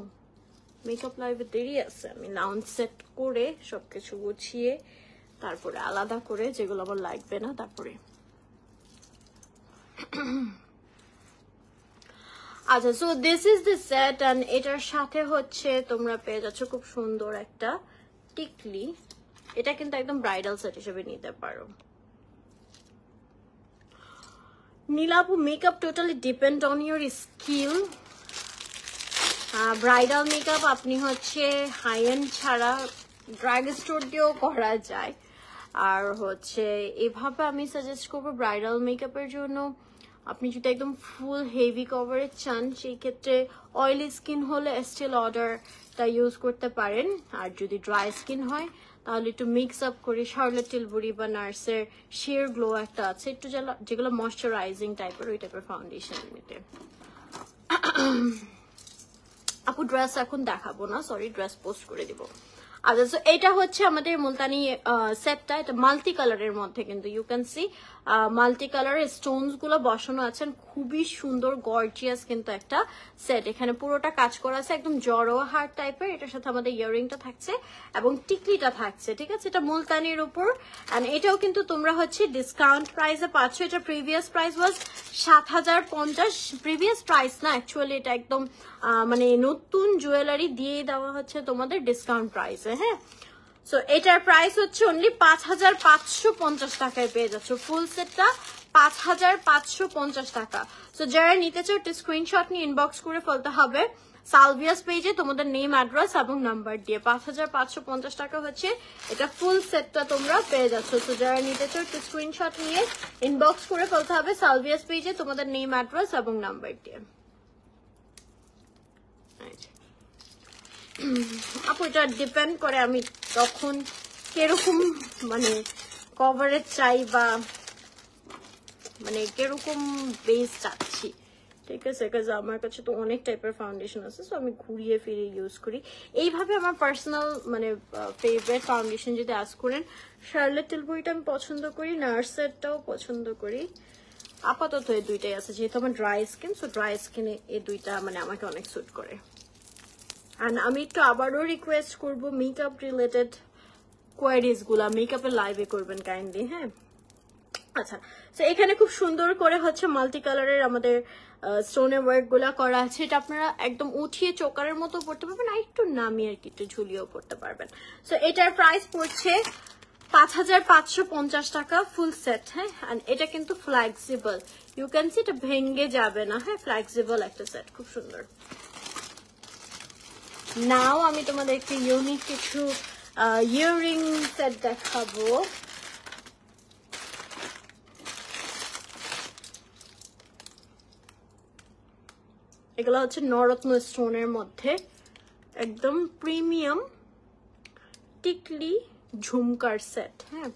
মেকআপ লাইভে দেরি আছে। আমি লাউঞ্জ সেট করে সবকিছু গুছিয়ে তারপরে আলাদা করে যেগুলো আমার লাগবে না তারপরে। আচ্ছা, so this is the set and এটার সাথে হচ্ছে তোমরা পেয়ে যাচ্ছ খুব সুন্দর একটা টিকলি। এটা কিন্তু একদম ব্রাইডাল সেট হিসেবে নিতে পারো। নীলাপু, makeup totally depend on your skill. Bridal makeup আপনি হচ্ছে হাই এন্ড ছাড়া ড্রাগ স্টোর দিয়েও করা যায়। আর হচ্ছে এভাবে আমি সাজেস্ট করবো ব্রাইডাল মেকআপের জন্য, আপনি যদি একদম ফুল হেভি কভারেজ চান সেই ক্ষেত্রে অয়েলি স্কিন হলে এস্টে লডারটা ইউজ করতে পারেন। আর যদি ড্রাই স্কিন হয় তাহলে একটু মিক্স আপ করে শার্লট টিলবুরি বা নার্সের শেয়ার গ্লো একটা আছে, একটু যেগুলো ময়শ্চারাইজিং টাইপের, ওই টাইপের ফাউন্ডেশন নিতে। আপু ড্রেস এখন দেখাবো না, সরি, ড্রেস পোস্ট করে দিব। আচ্ছা, তো এটা হচ্ছে আমাদের মুলতানি সেটটা। এটা মাল্টি কালারের মধ্যে, কিন্তু ইউ ক্যান সি মাল্টি কালারের স্টোনস গুলো বসানো আছেন, খুবই সুন্দর গর্জিয়াস কিন্তু একটা সেট। এখানে পুরোটা কাজ করা আছে, একদম জড়ো হার টাইপের। এটার সাথে আমাদের ইয়াররিংটা থাকছে এবং টিকলিটা থাকছে। ঠিক আছে, এটা মুলতানির উপর। এন্ড এটাও কিন্তু তোমরা হচ্ছে ডিসকাউন্ট প্রাইসে পাচ্ছ। এটা প্রিভিয়াস প্রাইস ওয়াজ 7050, প্রিভিয়াস প্রাইস না অ্যাকচুয়ালি, এটা একদম মানে নতুন জুয়েলারি দিয়ে দেওয়া হচ্ছে তোমাদের ডিসকাউন্ট প্রাইসে। হ্যাঁ, সো এটার প্রাইস হচ্ছে অনলি 5550 টাকায় পেয়ে যাচ্ছ। ফুল সেটটা 5550 টাকা। সো যারা নিতে চাও একটা স্ক্রিনশট নিয়ে ইনবক্স করে ফেলতে হবে সালভিয়াস পেজে তোমাদের নেম, অ্যাড্রেস এবং নাম্বার দিয়ে। 5550 টাকা হচ্ছে এটা ফুল সেটটা তোমরা পেয়ে যাচ্ছ। তো যারা নিতে চাও একটা স্ক্রিনশট নিয়ে ইনবক্স করে ফেলতে হবে সালভিয়াস পেজে তোমাদের নেম, অ্যাড্রেস এবং নাম্বার দিয়ে। আপু এটা ডিপেন্ড করে আমি তখন কিরকম মানে কভারেজ চাই বা মানে কিরকম বেস চাচ্ছি। ঠিক আছে, বিকজ আমার কাছে তো অনেক টাইপের ফাউন্ডেশন আছে, সো আমি ঘুরিয়ে ফিরে ইউজ করি। এইভাবে আমার পার্সোনাল মানে ফেভারিট ফাউন্ডেশন যদি আজ করেন, শার্লট টিলবুরিটা আমি পছন্দ করি, নার্সেরটাও পছন্দ করি। আপাতত এই দুইটাই আছে, যেহেতু আমার ড্রাই স্কিন, সো ড্রাই স্কিনে এই দুইটা মানে আমাকে অনেক স্যুট করে। আর আমি একটু আবারও রিকোয়েস্ট করব মেকআপ রিলেটেড কোয়ারিজ গুলা মেকআপের লাইভে করবেন কাইন্ডলি। হ্যাঁ, আচ্ছা, তো এখানে খুব সুন্দর করে হচ্ছে মাল্টি কালারের আমাদের স্টোনের ওয়ার্ক গুলা করা আছে। এটা আপনারা একদম উঠিয়ে চোকারের মতো পড়তে পারবেন, আর একটু নামিয়ে আর কি একটু ঝুলিয়েও পড়তে পারবেন। সো এটার প্রাইস পড়ছে 5550 টাকা ফুল সেট। হ্যাঁ, আর এটা কিন্তু ফ্লেক্সিবল, ইউ ক্যান সি, এটা ভেঙে যাবে না। হ্যাঁ, ফ্লেক্সিবল একটা সেট, খুব সুন্দর। নাও আমি তোমাদেরকে ইউনিক কিছু ইয়াররিং সেট দেখাবো। এগুলো হচ্ছে নরত্ন স্টোনের মধ্যে একদম প্রিমিয়াম টিকলি ঝুমকার সেট। হ্যাঁ,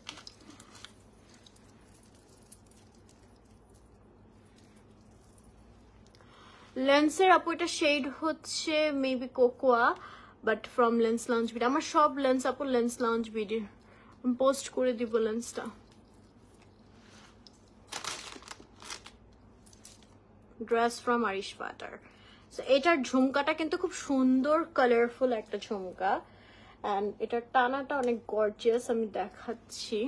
লেন্সের আপু এটা শেড হচ্ছে maybe cocoa, but from lens launch video. আমার সব লেন্স আপু লেন্স লঞ্চ ভিডিও পোস্ট করে দিব লেন্সটা। ড্রেস ফ্রম আরিশ ফাটার। এটার ঝুমকাটা কিন্তু খুব সুন্দর কালারফুল একটা ঝুমকা, অ্যান্ড এটার টানাটা অনেক গর্জিয়াস। আমি দেখাচ্ছি,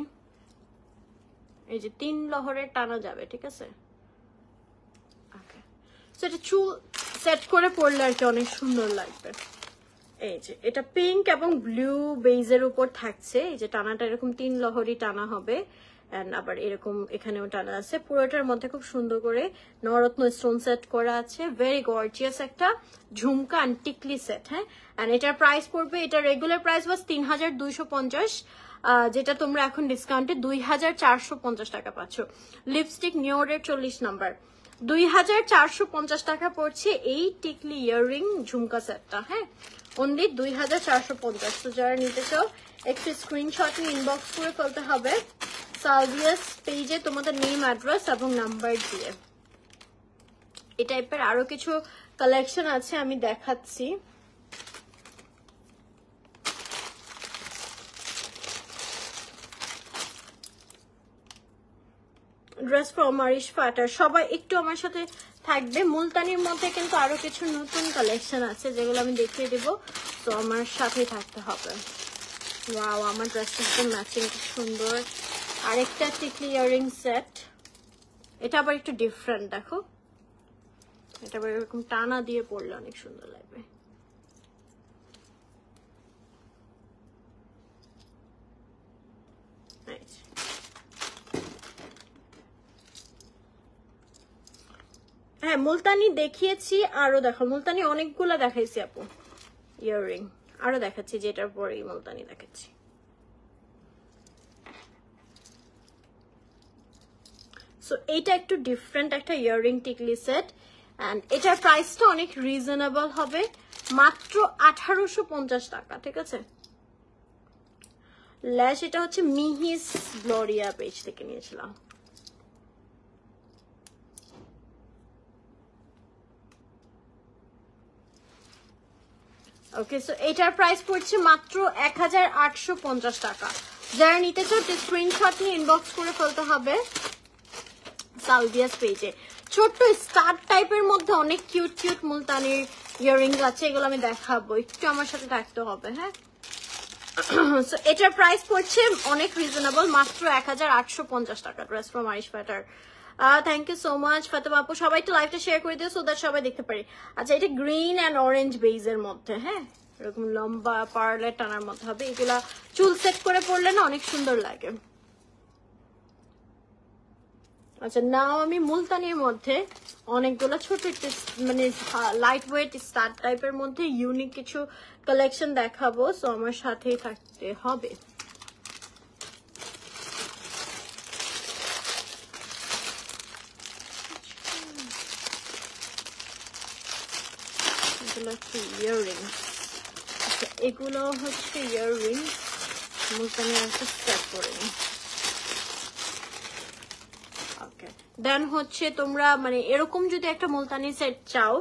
এই যে 3 লহরের টানা যাবে, ঠিক আছে। এটা চুল সেট করে পরলে আর কি অনেক সুন্দর লাগবে। এই যে এটা পিঙ্ক এবং ব্লু বেজের উপর থাকছে। এই যে টানাটা এরকম 3 লহরি টানা হবে, এন্ড আবার এরকম এখানেও টানা আছে। পুরোটার মধ্যে খুব সুন্দর করে নরত্ন স্টোন সেট করা আছে। ভেরি গর্জিয়াস একটা ঝুমকা অ্যান্ড টিকলি সেট। হ্যাঁ, এন্ড এটার প্রাইস পড়বে, এটা রেগুলার প্রাইস বাস 3250, যেটা তোমরা এখন ডিসকাউন্টে 2450 টাকা পাচ্ছ। লিপস্টিক নিওরের 40 নাম্বার 2450 টাকা পড়ছে এই টিকলি ইয়াররিং ঝুমকা সেটটা। হ্যাঁ, অনলি 2450। তো যারা নিতে চাও একটু স্ক্রিনশট নিয়ে ইনবক্স করে ফেলতে হবে সালভিয়াস পেজে তোমাদের নেম, অ্যাড্রেস এবং নাম্বার দিয়ে। এই টাইপের আরো কিছু কালেকশন আছে, আমি দেখাচ্ছি। ড্রেস ফ্রম আরিশ ফাটার। সবাই একটু আমার সাথে থাকবে। মুলতানির মধ্যে কিন্তু আরো কিছু নতুন কালেকশন আছে যেগুলো আমি দেখিয়ে দেবো, তো আমার সাথে থাকতে হবে। ওয়াও, আমার ড্রেসটা একদম ম্যাচিং, খুব সুন্দর। আরেকটা টিকলি ইয়ারিং সেট, এটা আবার একটু ডিফারেন্ট। দেখো, এটা আবার এরকম টানা দিয়ে পরলে অনেক সুন্দর লাগবে। হ্যাঁ, মুলতানি দেখিয়েছি, আরো দেখো মুলতানি অনেকগুলা দেখাইছি আপু। ইয়াররিং আরো দেখাচ্ছি, যেটার পরে মুলতানি দেখাচ্ছি। সো এইটা একটু ডিফারেন্ট একটা ইয়াররিং টিকলি সেট, এন্ড এটার প্রাইসটা অনেক রিজনেবল হবে, মাত্র 1850 টাকা। ঠিক আছে, ল্যাশ এটা হচ্ছে মিহিস গ্লোরিয়া পেজ থেকে নিয়েছিলাম। ওকে, সো এটার প্রাইস পড়ছে মাত্র 1850 টাকা। যারা নিতে চাও স্ক্রিনশট নিয়ে ইনবক্স করে ফেলতে হবে সালভিয়াস পেজে। ছোট্ট স্টার টাইপের মধ্যে অনেক কিউট কিউট মুলতানির ইয়াররিংস আছে, এগুলো আমি দেখাবো, একটু আমার সাথে থাকতে হবে। হ্যাঁ, সো এটার প্রাইস পড়ছে অনেক রিজনেবল, মাত্র 1850 টাকা। ড্রেস ফ্রম আরিশ ফাটার। Thank you so much Fatema আপু। সবাই একটু লাইভটা শেয়ার করে দিও সো দ্যাট সবাই দেখতে পারি। আচ্ছা, এটা গ্রিন অ্যান্ড অরেঞ্জ বেজের মধ্যে। হ্যাঁ, এরকম লম্বা পার্লের টানার মধ্যে হবে। এগুলা চুল সেট করে পরলে না অনেক সুন্দর লাগে। আচ্ছা, নাও আমি মুলতানির মধ্যে অনেকগুলো ছোট একটু মানে লাইট ওয়েট স্টার টাইপের মধ্যে ইউনিক কিছু কালেকশন দেখাবো, সো আমার সাথেই থাকতে হবে। এগুলো হচ্ছে ইয়াররিং। আচ্ছা, এগুলো হচ্ছে ইয়াররিং মুলতানি একটা সেট করে নিই। দেন হচ্ছে তোমরা মানে এরকম যদি একটা মুলতানি সেট চাও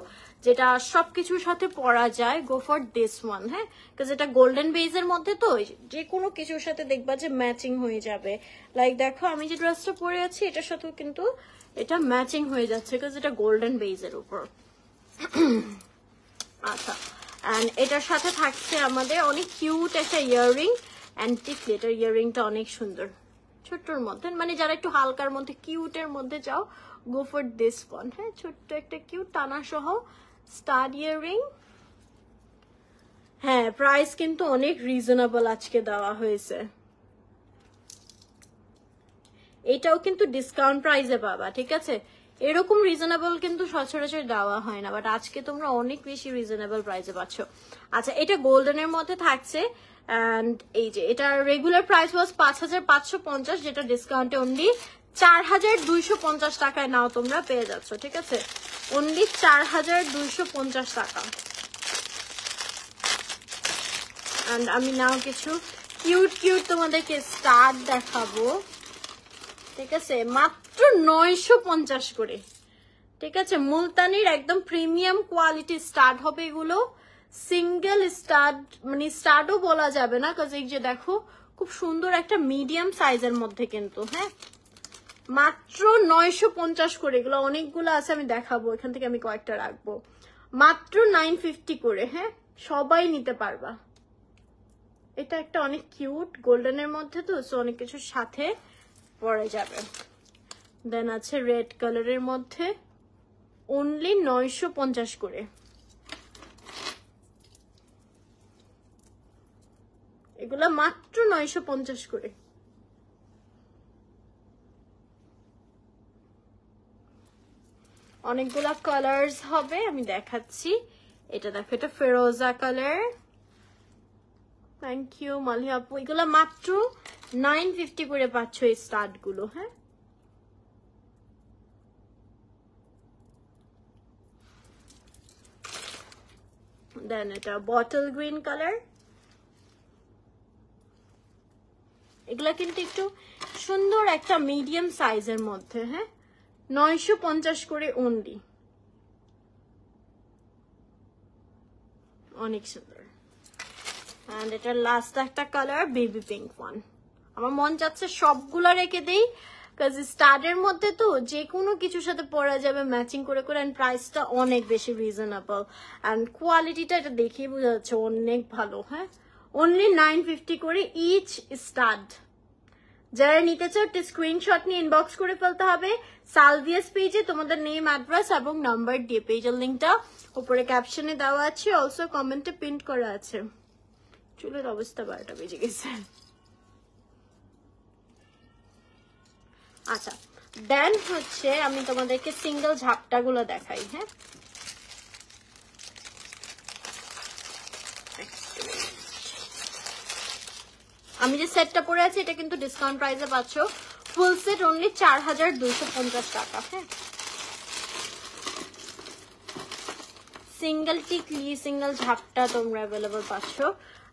যেটা সবকিছুর সাথে পরা যায়, গো ফর দিস ওয়ান। হ্যাঁ, বিকজ এটা গোল্ডেন বেজের মধ্যে, তো যে কোনো কিছুর সাথে দেখবা যে ম্যাচিং হয়ে যাবে। লাইক দেখো, আমি যে ড্রেসটা পরে আছি এটার সাথেও কিন্তু এটা ম্যাচিং হয়ে যাচ্ছে, বিকজ এটা গোল্ডেন বেজের উপর। আচ্ছা, অ্যান্ড এটার সাথে থাকছে আমাদের অনেক কিউট একটা ইয়াররিং অ্যান্ড টিকলি। এটার ইয়াররিংটা অনেক সুন্দর, ছোট্টর মধ্যে, মানে যারা একটু হালকার মধ্যে কিউটের মধ্যে চাও, গো ফর দিস ওয়ান। হ্যাঁ, ছোট্ট একটা কিউট টানা সহ স্টার ইয়াররিং। হ্যাঁ, প্রাইস কিন্তু অনেক রিজনেবল আজকে দেওয়া হয়েছে। এটাও কিন্তু ডিসকাউন্ট প্রাইসে পাবা। ঠিক আছে, এরকম রিজনেবল কিন্তু সচরাচর দেওয়া হয় না, বাট আজকে তোমরা অনেক বেশি রিজনেবল প্রাইসে পাচ্ছ। আচ্ছা, এটা গোল্ডেনের মধ্যে থাকছে, অ্যান্ড এই যে এটার রেগুলার প্রাইস ওয়াজ 5550, যেটা ডিসকাউন্টে অনলি 4250 টাকায় নাও তোমরা পেয়ে যাচ্ছ, ঠিক আছে? অনলি 4250 টাকা। এন্ড আমি নাও কিছু কিউট তোমাদেরকে স্টার্ট দেখাবো, ঠিক আছে? মাত্র 950 করে, ঠিক আছে? মুলতানির একদম প্রিমিয়াম কোয়ালিটি স্টার্ট হবে এগুলো। সিঙ্গেল স্টার্ট মানে স্টার্টও বলা যাবে না, কারণ এই যে দেখো খুব সুন্দর একটা মিডিয়াম সাইজের মধ্যে কিন্তু, হ্যাঁ মাত্র 950 করে। এগুলো অনেকগুলো আছে, আমি দেখাবো, এখান থেকে আমি কয়েকটা রাখবো। মাত্র 950 করে, হ্যাঁ সবাই নিতে পারবা। এটা একটা অনেক কিউট গোল্ডেনের মধ্যে তো, সো অনেক কিছুর সাথে পরে যাবে। দেন আছে রেড কালারের মধ্যে, অনলি 950 করে। এগুলা মাত্র 950 করে। অনেকগুলা কালার্স হবে, আমি দেখাচ্ছি। এটা দেখো, এটা ফেরোজা কালার। থ্যাংক ইউ মালি আপু। এগুলা মাত্র 950 করে পাচ্ছ এই স্টার্ট গুলো, হ্যাঁ দেন এটা বটল গ্রিন কালার। এগুলা কিন্তু একটু সুন্দর একটা মিডিয়াম সাইজের মধ্যে, হ্যাঁ 950 করে অনলি, অনেক সুন্দর। এন্ড এটা লাস্ট একটা কালার বেবি পিঙ্ক ওয়ান। আমার মন চাচ্ছে সবগুলা রেখে দেই, কাজ স্টার্টের মধ্যে তো যে কোনো কিছুর সাথে পরা যাবে ম্যাচিং করে করে। এন্ড প্রাইসটা অনেক বেশি রিজনেবল, এন্ড কোয়ালিটিটা এটা দেখেই বোঝা যাচ্ছে অনেক ভালো, হ্যাঁ অনলি 950 করে ইচ স্টার্ট। যারা নিতে চাও একটা স্ক্রিনশট নিয়ে ইনবক্স করে ফেলতে হবে সালভিয়াস পেজে, তোমাদের নেম অ্যাড্রেস এবং নাম্বার দিয়ে। পেজের লিঙ্কটা উপরে ক্যাপশনে দেওয়া আছে, অলসো কমেন্টে পিন করা আছে। চুলের অবস্থা 12টা বেজে গেছে। আচ্ছা দেন হচ্ছে আমি তোমাদেরকে সিঙ্গেল ঝাপটা গুলো দেখাই, হ্যাঁ আমি যে সেটটা পরে আছি এটা কিন্তু ডিসকাউন্ট প্রাইসে পাচ্ছ। ফুল সেট অনলি 4250 টাকা, হ্যাঁ সিঙ্গেল টিকলি সিঙ্গেল ঝাপটা তোমরা অ্যাভেলেবল পাচ্ছ।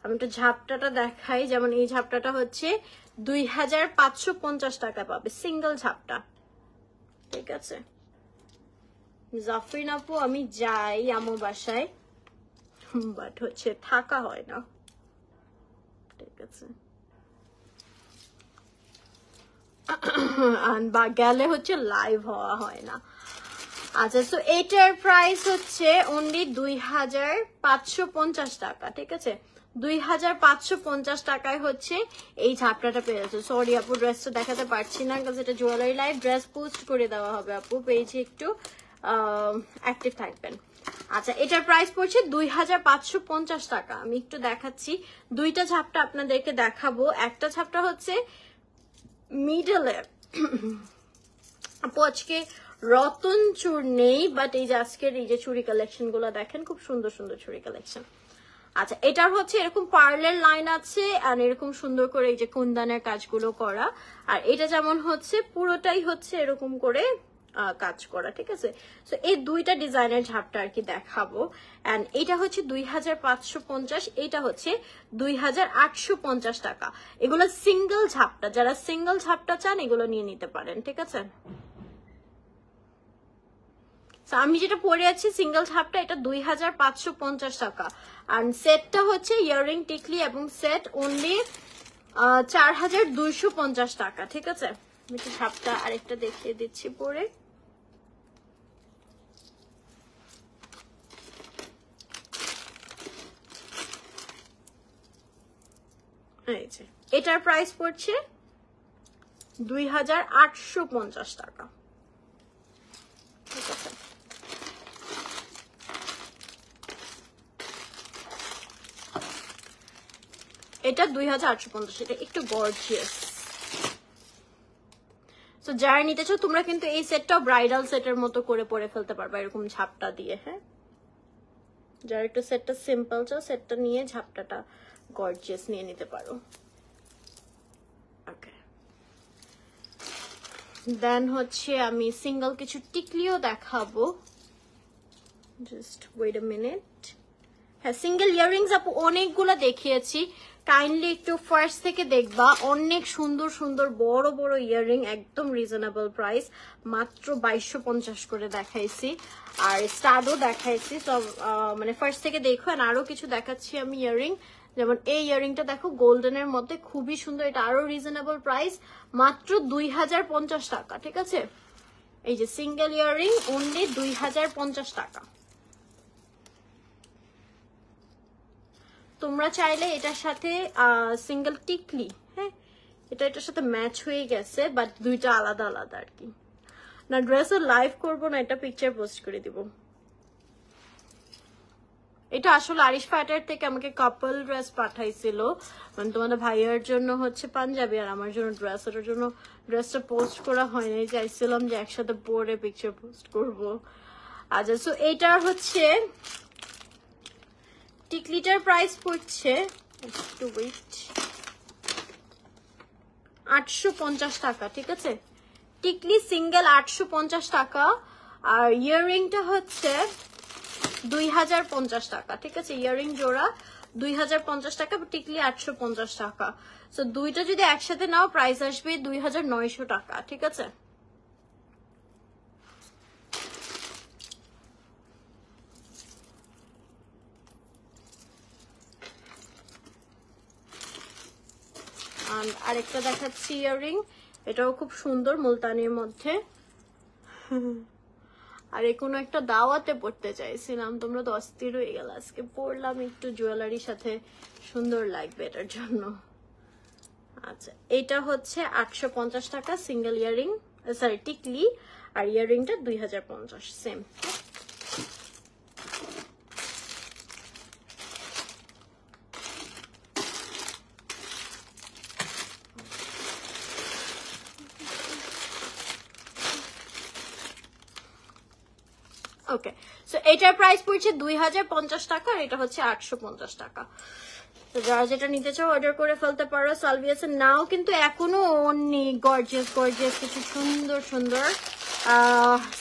আমি একটু ঝাপটাটা দেখাই, যেমন এই ঝাপটাটা হচ্ছে 2550 টাকা পাবে সিঙ্গেল ঝাপটা, ঠিক আছে? জাফরিন আপু আমি যাই আমার বাসায়, বাট হচ্ছে থাকা হয় না, ঠিক আছে? বা গেলে হচ্ছে লাইভ হওয়া হয় না। আচ্ছা সো এটার প্রাইস হচ্ছে অনলি 2550 টাকা, ঠিক আছে? 2550 টাকায় হচ্ছে এই ঝাপটাটা পেয়ে যাচ্ছে। সরি আপু ড্রেসটা দেখাতে পারছি না, কারণ এটা জুয়েলারি লাইভ, ড্রেস পোস্ট করে দেওয়া হবে আপু পেজে, একটু অ্যাক্টিভ থাকবেন। আচ্ছা এটার প্রাইস পড়ছে 2550 টাকা। আমি একটু দেখাচ্ছি, দুইটা ঝাপটা আপনাদেরকে দেখাবো। একটা ঝাপটা হচ্ছে মিডলে, আপু আজকে রতন চুর নেই, বাট এই যে আজকের এই যে চুড়ি কালেকশন গুলো দেখেন, খুব সুন্দর সুন্দর চুড়ি কালেকশন। আচ্ছা এটার হচ্ছে এরকম পার্লের লাইন আছে আর এরকম সুন্দর করে এই যে কুন্দানের কাজগুলো করা, আর এটা যেমন হচ্ছে পুরোটাই হচ্ছে এরকম করে কাজ করা, ঠিক আছে? সো এই দুইটা ডিজাইনের ঝাপটা আর কি দেখাবো। এন্ড এটা হচ্ছে 2550, এটা হচ্ছে 2850 টাকা। এগুলো সিঙ্গেল ঝাপটা, যারা সিঙ্গেল ঝাপটা চান এগুলো নিয়ে নিতে পারেন, ঠিক আছে? আমি যেটা পরে আছি সিঙ্গেল ঝাপটা, এটা 2550 টাকা। আর সেটটা হচ্ছে ইয়াররিং টিকলি এবং সেট অনলি 4250 টাকা, ঠিক আছে? আমি একটু ঝাপটা আরেকটা দেখিয়ে দিচ্ছি পরে। এটার প্রাইস পড়ছে 2850 টাকা, ঠিক আছে? এটা 2850, এটা একটু গর্জিয়াস। তো যারা নিতে চাও তোমরা কিন্তু এই সেটটাও ব্রাইডাল সেটের মতো করে পরে ফেলতে পারবা এরকম ঝাপটা দিয়ে, হ্যাঁ যারা একটু সেটটা সিম্পল চাও সেটটা নিয়ে ঝাপটাটা গর্জিয়াস নিয়ে নিতে পারো। ওকে দেন হচ্ছে আমি সিঙ্গেল কিছু টিকলিও দেখাবো, জাস্ট ওয়েট আ মিনিট। হ্যাঁ, সিঙ্গেল ইয়াররিংস আপু অনেকগুলো দেখিয়েছি, কাইন্ডলি একটু ফার্স্ট থেকে দেখবা। অনেক সুন্দর সুন্দর বড় বড় ইয়াররিং, একদম রিজনেবল প্রাইস, মাত্র 2250 করে দেখাইছি। আর স্টাডও দেখাইছি সব, মানে ফার্স্ট থেকে দেখো। আর আরো কিছু দেখাচ্ছি আমি ইয়াররিং, যেমন এই ইয়াররিংটা দেখো গোল্ডেনের মধ্যে, খুবই সুন্দর, এটা আরো রিজনেবল প্রাইস, মাত্র 2050 টাকা। ঠিক আছে, এই যে সিঙ্গেল ইয়াররিং অনলি 2050 টাকা। তোমরা চাইলে এটার সাথে সিঙ্গেল টিকলি, হ্যাঁ এটা এটার সাথে ম্যাচ হয়ে গেছে, বাট দুইটা আলাদা আলাদা আর কি। না ড্রেসও লাইভ করবো না, এটা পিকচার পোস্ট করে দিব। এটা আসলে আরিশ ফাটার থেকে আমাকে কাপল ড্রেস পাঠাইছিল, মানে তোমাদের ভাইয়ার জন্য হচ্ছে পাঞ্জাবি আর আমার জন্য ড্রেস। ওটার জন্য ড্রেসটা পোস্ট করা হয়নি, চাইছিলাম যে একসাথে পরে পিকচার পোস্ট করব। আচ্ছা, সো এইটার হচ্ছে টিকলিটার প্রাইস পড়ছে, একটু ওয়েট, 850 টাকা। ঠিক আছে, টিকলি সিঙ্গেল 850 টাকা, আর ইয়াররিংটা হচ্ছে 2050 টাকা। ঠিক আছে, ইয়াররিং জোড়া 2050 টাকা, টিকলি 850 টাকা। সো দুইটা যদি একসাথে নাও প্রাইস আসবে 2900 টাকা। ঠিক আছে, আরেকটা দেখাচ্ছি ইয়াররিং, এটাও খুব সুন্দর মুলতানির মধ্যে। আর কোনো একটা দাওয়াতে পড়তে চাইছিলাম, তোমরা তো অস্থির হয়ে গেল, আজকে পড়লাম একটু জুয়েলারির সাথে, সুন্দর লাগবে এটার জন্য। আচ্ছা, এটা হচ্ছে 850 টাকা সিঙ্গেল ইয়াররিং, সরি টিকলি, আর ইয়াররিংটা 2050 সেম। ওকে, সো এটার প্রাইস পড়ছে 2050 টাকা, আর এটা হচ্ছে 850 টাকা। তো যারা যেটা নিতে চাও অর্ডার করে ফেলতে পারো। সালভিয়াসের নাও কিন্তু এখনো অনেক গর্জিয়াস গর্জিয়াস কিছু সুন্দর সুন্দর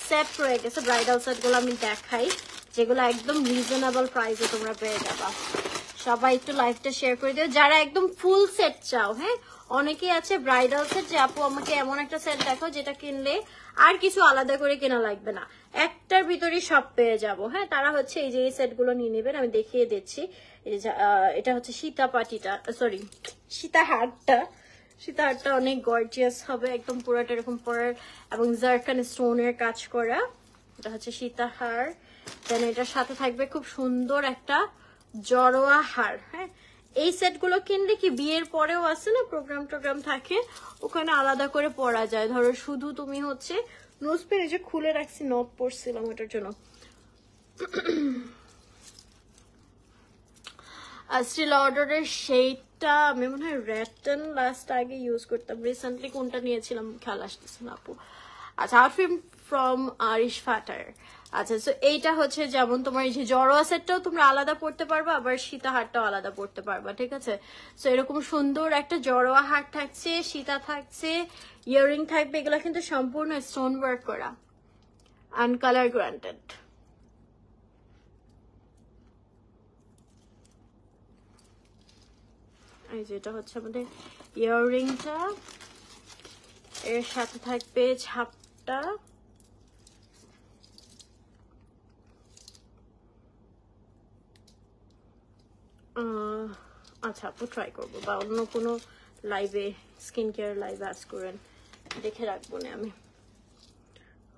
সেট রয়ে গেছে, ব্রাইডাল সেট গুলো আমি দেখাই, যেগুলো একদম রিজনেবল প্রাইসে তোমরা পেয়ে যাবা। সবাই একটু লাইভটা শেয়ার করে দিও যারা একদম ফুল সেট চাও। হ্যাঁ, অনেকেই আছে ব্রাইডাল সেট যে আপু আমাকে এমন একটা সেট দেখো যেটা কিনলে আর কিছু আলাদা করে কেনা লাগবে না, একটার ভিতরে সব পেয়ে যাবো। হ্যাঁ, তারা হচ্ছে এই যে এই সেট গুলো নিয়ে নেবেন, আমি দেখিয়ে দিচ্ছি। এটা হচ্ছে সীতাপাটিটা, সরি সীতাহারটা। সীতাহারটা অনেক গর্জিয়াস হবে, একদম পুরোটা এরকম পরার, এবং জারকান স্টোনের কাজ করা। এটা হচ্ছে সীতাহার। দেন এটার সাথে থাকবে খুব সুন্দর একটা জড়োয়া হার। হ্যাঁ, এই সেটগুলো কিনলে কি বিয়ের পরেও আছে না, প্রোগ্রাম টোগ্রাম থাকে, ওখানে আলাদা করে পরা যায়। ধরো শুধু তুমি হচ্ছে নোজ পেন, এই যে খুলে রাখছি, নখ পরছিলাম ওটার জন্য। স্টিল অর্ডারের সেইটা আমি মনে হয় রেটন লাস্ট আগে ইউজ করতাম, রিসেন্টলি কোনটা নিয়েছিলাম খেয়াল আসতেছে না আপু। আচ্ছা, আউটফিট ফ্রম আরিশ ফাটার। আচ্ছা, সো এইটা হচ্ছে যেমন তোমার এই যে জড়োয়া সেটটাও তোমরা আলাদা পড়তে পারবা, আবার সীতাহারটাও আলাদা পড়তে পারবা। ঠিক আছে, সো এরকম সুন্দর একটা জড়োয়া হার থাকছে, সীতা থাকছে, ইয়াররিং থাকবে, এগুলো কিন্তু সম্পূর্ণ স্টোন ওয়ার্ক করা, অ্যান্ড কালার গ্রান্টেড। এই যে এটা হচ্ছে আমাদের ইয়াররিংটা, এর সাথে থাকবে ছাপটা। আচ্ছা আপু ট্রাই করবো, বা অন্য কোনো লাইভে স্কিন কেয়ার লাইভে আজ করেন, দেখে রাখবো না আমি।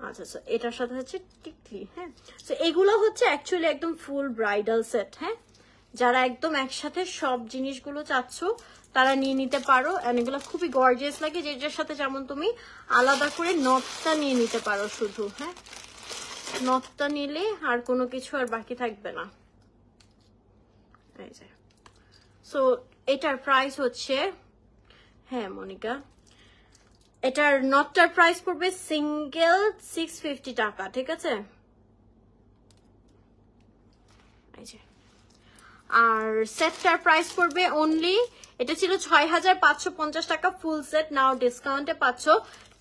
আচ্ছা আচ্ছা, এটার সাথে হচ্ছে টিকলি। হ্যাঁ, তো এগুলো হচ্ছে অ্যাকচুয়ালি একদম ফুল ব্রাইডাল সেট। হ্যাঁ, যারা একদম একসাথে সব জিনিসগুলো চাচ্ছ তারা নিয়ে নিতে পারো, এগুলো খুবই গর্জিয়াস লাগে, যেটার সাথে যেমন তুমি আলাদা করে নথটা নিয়ে নিতে পারো শুধু। হ্যাঁ, নথটা নিলে আর কোনো কিছু আর বাকি থাকবে না। এই যে, সো এটার প্রাইস হচ্ছে, হ্যাঁ মনিকা, এটার নটটার প্রাইস পড়বে সিঙ্গেল 650 টাকা। ঠিক আছে, এই যে আর সেটটার প্রাইস পড়বে অনলি, এটা ছিল 6550 টাকা ফুল সেট, নাও ডিসকাউন্টে পাচ্ছ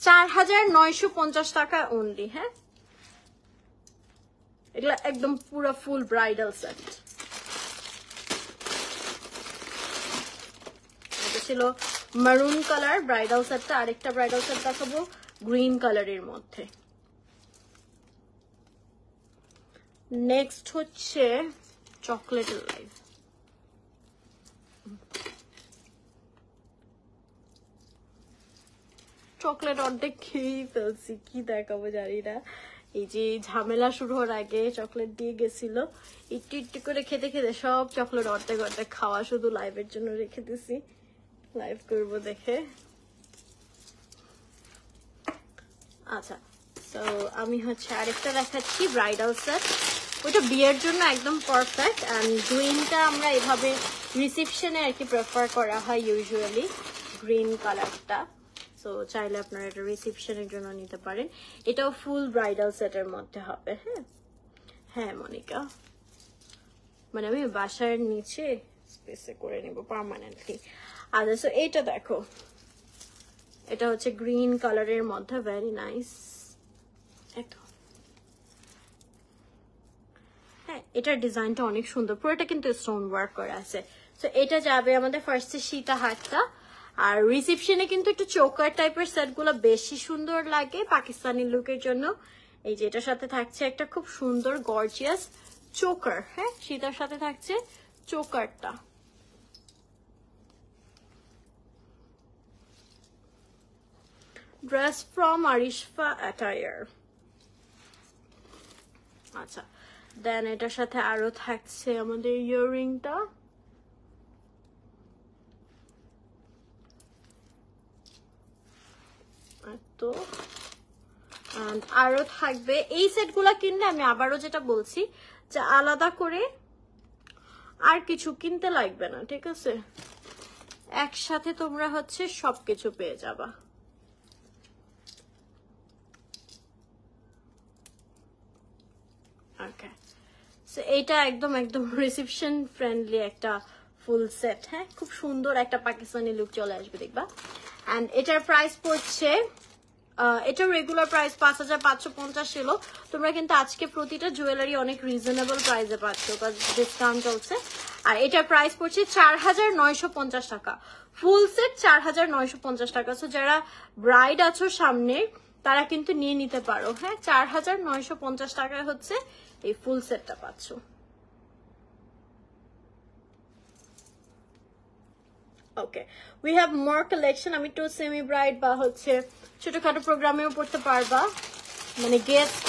4950 টাকা অনলি। হ্যাঁ, এগুলা একদম পুরো ফুল ব্রাইডাল সেট। এটা ছিল মারুন কালার ব্রাইডাল সেটটা, আরেকটা ব্রাইডাল সেট দেখাবো গ্রিন কালারের মধ্যে। নেক্সট হচ্ছে চকলেট লাইভ। চকলেট অর্ধেক খেয়েই ফেলছি, কি দেখাবো জানি না। এই যে ঝামেলা শুরু হওয়ার আগে চকলেট দিয়ে গেছিল, একটু একটু করে খেতে খেতে সব চকলেট অর্ধেক অর্ধেক খাওয়া, শুধু লাইভের জন্য রেখে দিছি, লাইভ করবো দেখে। আচ্ছা, তো আমি হচ্ছে আরেকটা দেখাচ্ছি ব্রাইডাল সেট, ওইটা বিয়ের জন্য একদম পারফেক্ট। অ্যান্ড গ্রিনটা আমরা এভাবে রিসেপশনে আর কি প্রেফার করা হয় ইউজুয়ালি, গ্রিন কালারটা। সো চাইলে আপনারা এটা রিসেপশনের জন্য নিতে পারেন। এটাও ফুল ব্রাইডাল সেটের মধ্যে হবে। হ্যাঁ হ্যাঁ মনিকা, মানে আমি বাসার নিচে স্পেসে করে নিব পার্মানেন্টলি। আচ্ছা, সো এইটা দেখো, এটা হচ্ছে গ্রিন কালারের মধ্যে, ভেরি নাইস। হ্যাঁ, এটার ডিজাইনটা অনেক সুন্দর, পুরোটা কিন্তু স্টোন ওয়ার্ক করা আছে। তো এটা যাবে আমাদের ফার্স্টে সীতা হারটা। আর রিসেপশনে কিন্তু একটু চোকার টাইপের সেট গুলো বেশি সুন্দর লাগে পাকিস্তানি লুকের জন্য। এই যে এটার সাথে থাকছে একটা খুব সুন্দর গর্জিয়াস চোকার। হ্যাঁ, সীতার সাথে থাকছে চোকারটা। Dress from Arishfa attire. আচ্ছা, দেন এটার সাথে আরো থাকছে আমাদের ইয়াররিংটা। তো আরো থাকবে এই সেটগুলা কিনলে, আমি আবারও যেটা বলছি যে আলাদা করে আর কিছু কিনতে লাগবে না, ঠিক আছে? একসাথে তোমরা হচ্ছে সবকিছু পেয়ে যাবা। ওকে, সো এইটা একদম একদম রিসেপশন ফ্রেন্ডলি একটা ফুল সেট। হ্যাঁ, খুব সুন্দর একটা পাকিস্তানি লুক চলে আসবে দেখবা। অ্যান্ড এটার প্রাইস পড়ছে, এটার রেগুলার প্রাইস 5550 ছিল। তোমরা কিন্তু আজকে প্রতিটা জুয়েলারি অনেক রিজনেবল প্রাইসে পাচ্ছ, ডিসকাউন্ট চলছে। আর এটার প্রাইস পড়ছে 4950 টাকা ফুল সেট, 4950 টাকা। সো যারা ব্রাইড আছো সামনে তারা কিন্তু নিয়ে নিতে পারো। হ্যাঁ, 4950 টাকায় হচ্ছে এই ফুল সেটটা পাচ্ছ। ওকে, উই হ্যাভ মোর কালেকশন। আমি একটু সেমি ব্রাইড বা হচ্ছে ছোটখাটো প্রোগ্রামেও পড়তে পারবা, মানে গেস্ট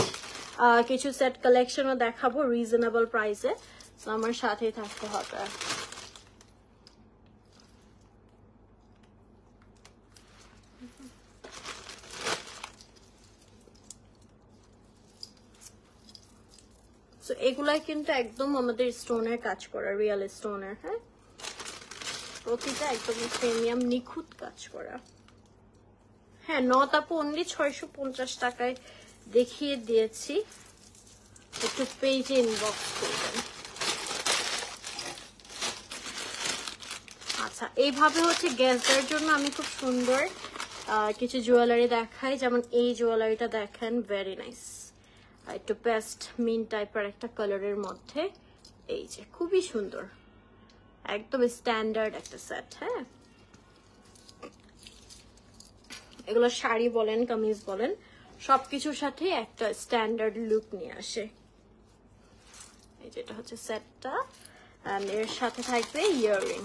কিছু সেট কালেকশনও দেখাবো রিজনেবল প্রাইসে। তো আমার সাথেই থাকতে হবে। তো এগুলাই কিন্তু একদম আমাদের স্টোনের কাজ করা, রিয়েল স্টোনের। হ্যাঁ, প্রতিটা একদম প্রিমিয়াম নিখুঁত কাজ করা। হ্যাঁ, নট আপু অনলি 650 টাকায় দেখিয়ে দিয়েছি, একটু পেজে ইনবক্স করবেন। আচ্ছা, এইভাবে হচ্ছে গেস্টদের জন্য আমি খুব সুন্দর কিছু জুয়েলারি দেখাই, যেমন এই জুয়েলারিটা দেখেন, ভেরি নাইস, একটু পেস্ট মিন টাইপের একটা কালারের মধ্যে। এই যে খুবই সুন্দর, একদম স্ট্যান্ডার্ড একটা সেট। হ্যাঁ, এগুলো শাড়ি বলেন কামিজ বলেন সবকিছুর সাথে একটা স্ট্যান্ডার্ড লুক নিয়ে আসে। এই যেটা হচ্ছে সেটটা, এন্ড এর সাথে থাকবে ইয়াররিং।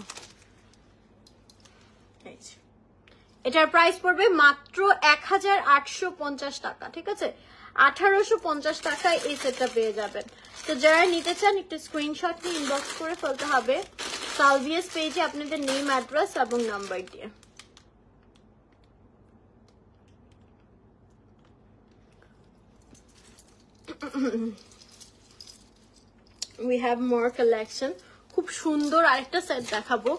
এটার প্রাইস পড়বে মাত্র 1850 টাকা, ঠিক আছে? 1850 টাকায় এই সেটটা পেয়ে যাবেন। তো যারা নিতে চান একটু স্ক্রিনশট নিয়ে ইনবক্স করে ফেলতে হবে সালভিয়াস পেজে আপনাদের নেম, অ্যাড্রেস এবং নাম্বার দিয়ে। we have more collection। খুব সুন্দর আরেকটা সেট দেখাবো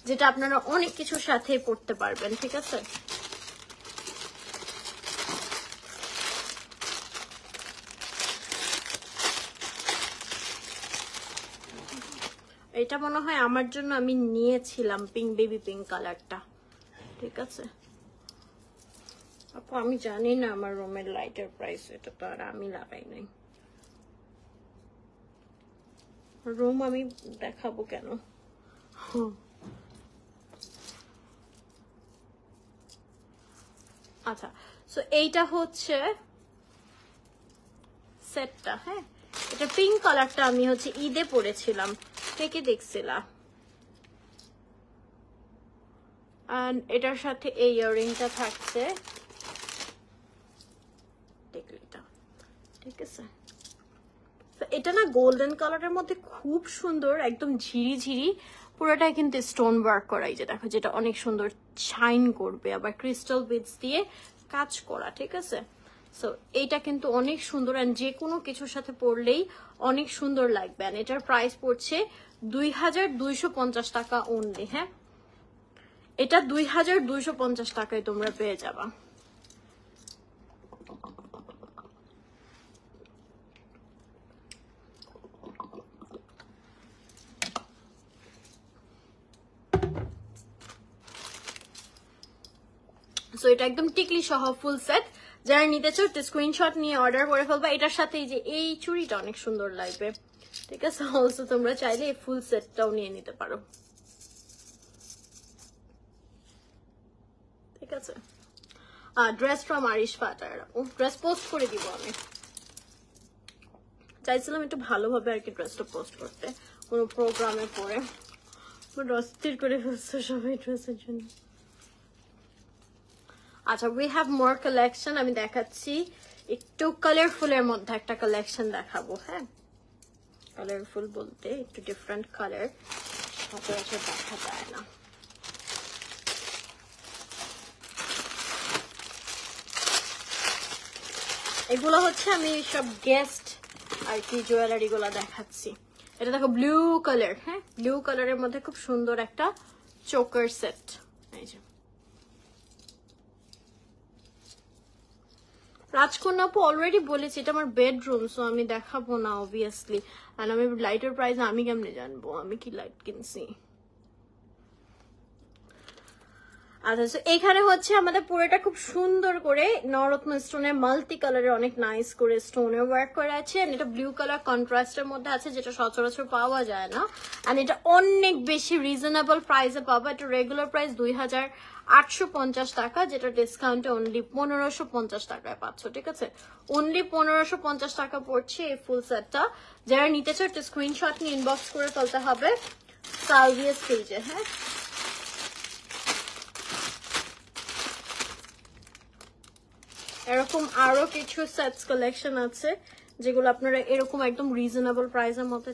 যেটা আপনারা অনেক কিছুর সাথে পড়তে পারবেন, ঠিক আছে? এটা মনে হয় আমার জন্য আমি নিয়েছিলাম পিঙ্ক, বেবি পিঙ্ক কালারটা, ঠিক আছে আপু। আমি জানি না আমার রুমের লাইটের প্রাইস, এটা তো আর আমি লাগাই নাই। রুম আমি দেখাবো কেন? আচ্ছা, সো এইটা হচ্ছে সেটটা। হ্যাঁ, এটা পিঙ্ক কালারটা আমি হচ্ছে ঈদে পরেছিলাম, থেকে দেখছিলাম। আর এটার সাথে এই ইয়াররিংটা থাকছে, ঠিক আছে। এটা না গোল্ডেন কালারের মধ্যে খুব সুন্দর, একদম ঝিরি ঝিরি, পুরোটাই কিন্তু স্টোন ওয়ার্ক করা। এই যে দেখো, যেটা অনেক সুন্দর শাইন করবে, আবার ক্রিস্টাল বিডস দিয়ে কাজ করা, ঠিক আছে। সো এইটা কিন্তু অনেক সুন্দর, এন্ড যে কোনো কিছুর সাথে পরলেই অনেক সুন্দর লাগবে। এন্ড এটার প্রাইস পড়ছে 2250 টাকা অনলি। হ্যাঁ, এটা 2250 টাকায় তোমরা পেয়ে যাবা। সো এটা একদম টিকলি সহ ফুল সেট। যারা নিতে চাও একটু স্ক্রিনশট নিয়ে অর্ডার করে ফেলবা। এটার সাথে এই যে এই চুড়িটা অনেক সুন্দর লাগবে, ঠিক আছে। অলসো তোমরা চাইলে এই ফুল সেটটাও নিয়ে নিতে পারো, ঠিক আছে। ড্রেস ফ্রম আরিশ ফাটার, ড্রেস পোস্ট করে দিব আমি। চাইছিলাম একটু ভালোভাবে আর কি ড্রেসটা পোস্ট করতে, কোনো প্রোগ্রামে পরে। অস্থির করে ফেলছো সবাই ড্রেসের জন্য। আচ্ছা, উই হ্যাভ মোর কালেকশন। আমি দেখাচ্ছি একটু কালারফুলের মধ্যে একটা কালেকশন দেখাবো। হ্যাঁ, কালারফুল বলতে একটু ডিফারেন্ট কালার সচরাচর দেখা যায় না। এগুলো হচ্ছে আমি সব গেস্ট আর কি জুয়েলারি গুলা দেখাচ্ছি। এটা দেখো ব্লু কালার। হ্যাঁ, ব্লু কালারের মধ্যে খুব সুন্দর একটা চোকার সেট। এই যে রাজকন্যা আপু অলরেডি বলেছি এটা আমার বেডরুম, সো আমি দেখাবো না অবভিয়াসলি। আর আমি লাইটের প্রাইস আমি কেমনে জানবো, আমি কি লাইট কিনছি। আচ্ছা, এখানে হচ্ছে আমাদের পুরোটা খুব সুন্দর করে নরত্ন স্টোনের মাল্টি কালারের অনেক নাইস করে স্টোনের ওয়ার্ক করে আছে। এন্ড এটা ব্লু কালার কন্ট্রাস্টের মধ্যে আছে, যেটা সচরাচর পাওয়া যায় না। এন্ড এটা অনেক বেশি রিজনেবল প্রাইসে পাবো। এটা রেগুলার প্রাইস 2850 টাকা, যেটা ডিসকাউন্টে অনলি 1550 টাকায় পাচ্ছ, ঠিক আছে। অনলি 1550 টাকা পড়ছে এই ফুল সেটটা। যারা নিতে চাও একটা স্ক্রিনশট নিয়ে ইনবক্স করে ফেলতে হবে সালভিয়াস পেজে। হ্যাঁ, এরকম আরো কিছু সেটস কালেকশন আছে যেগুলো আপনারা এরকম একদম রিজনেবল প্রাইসের মধ্যে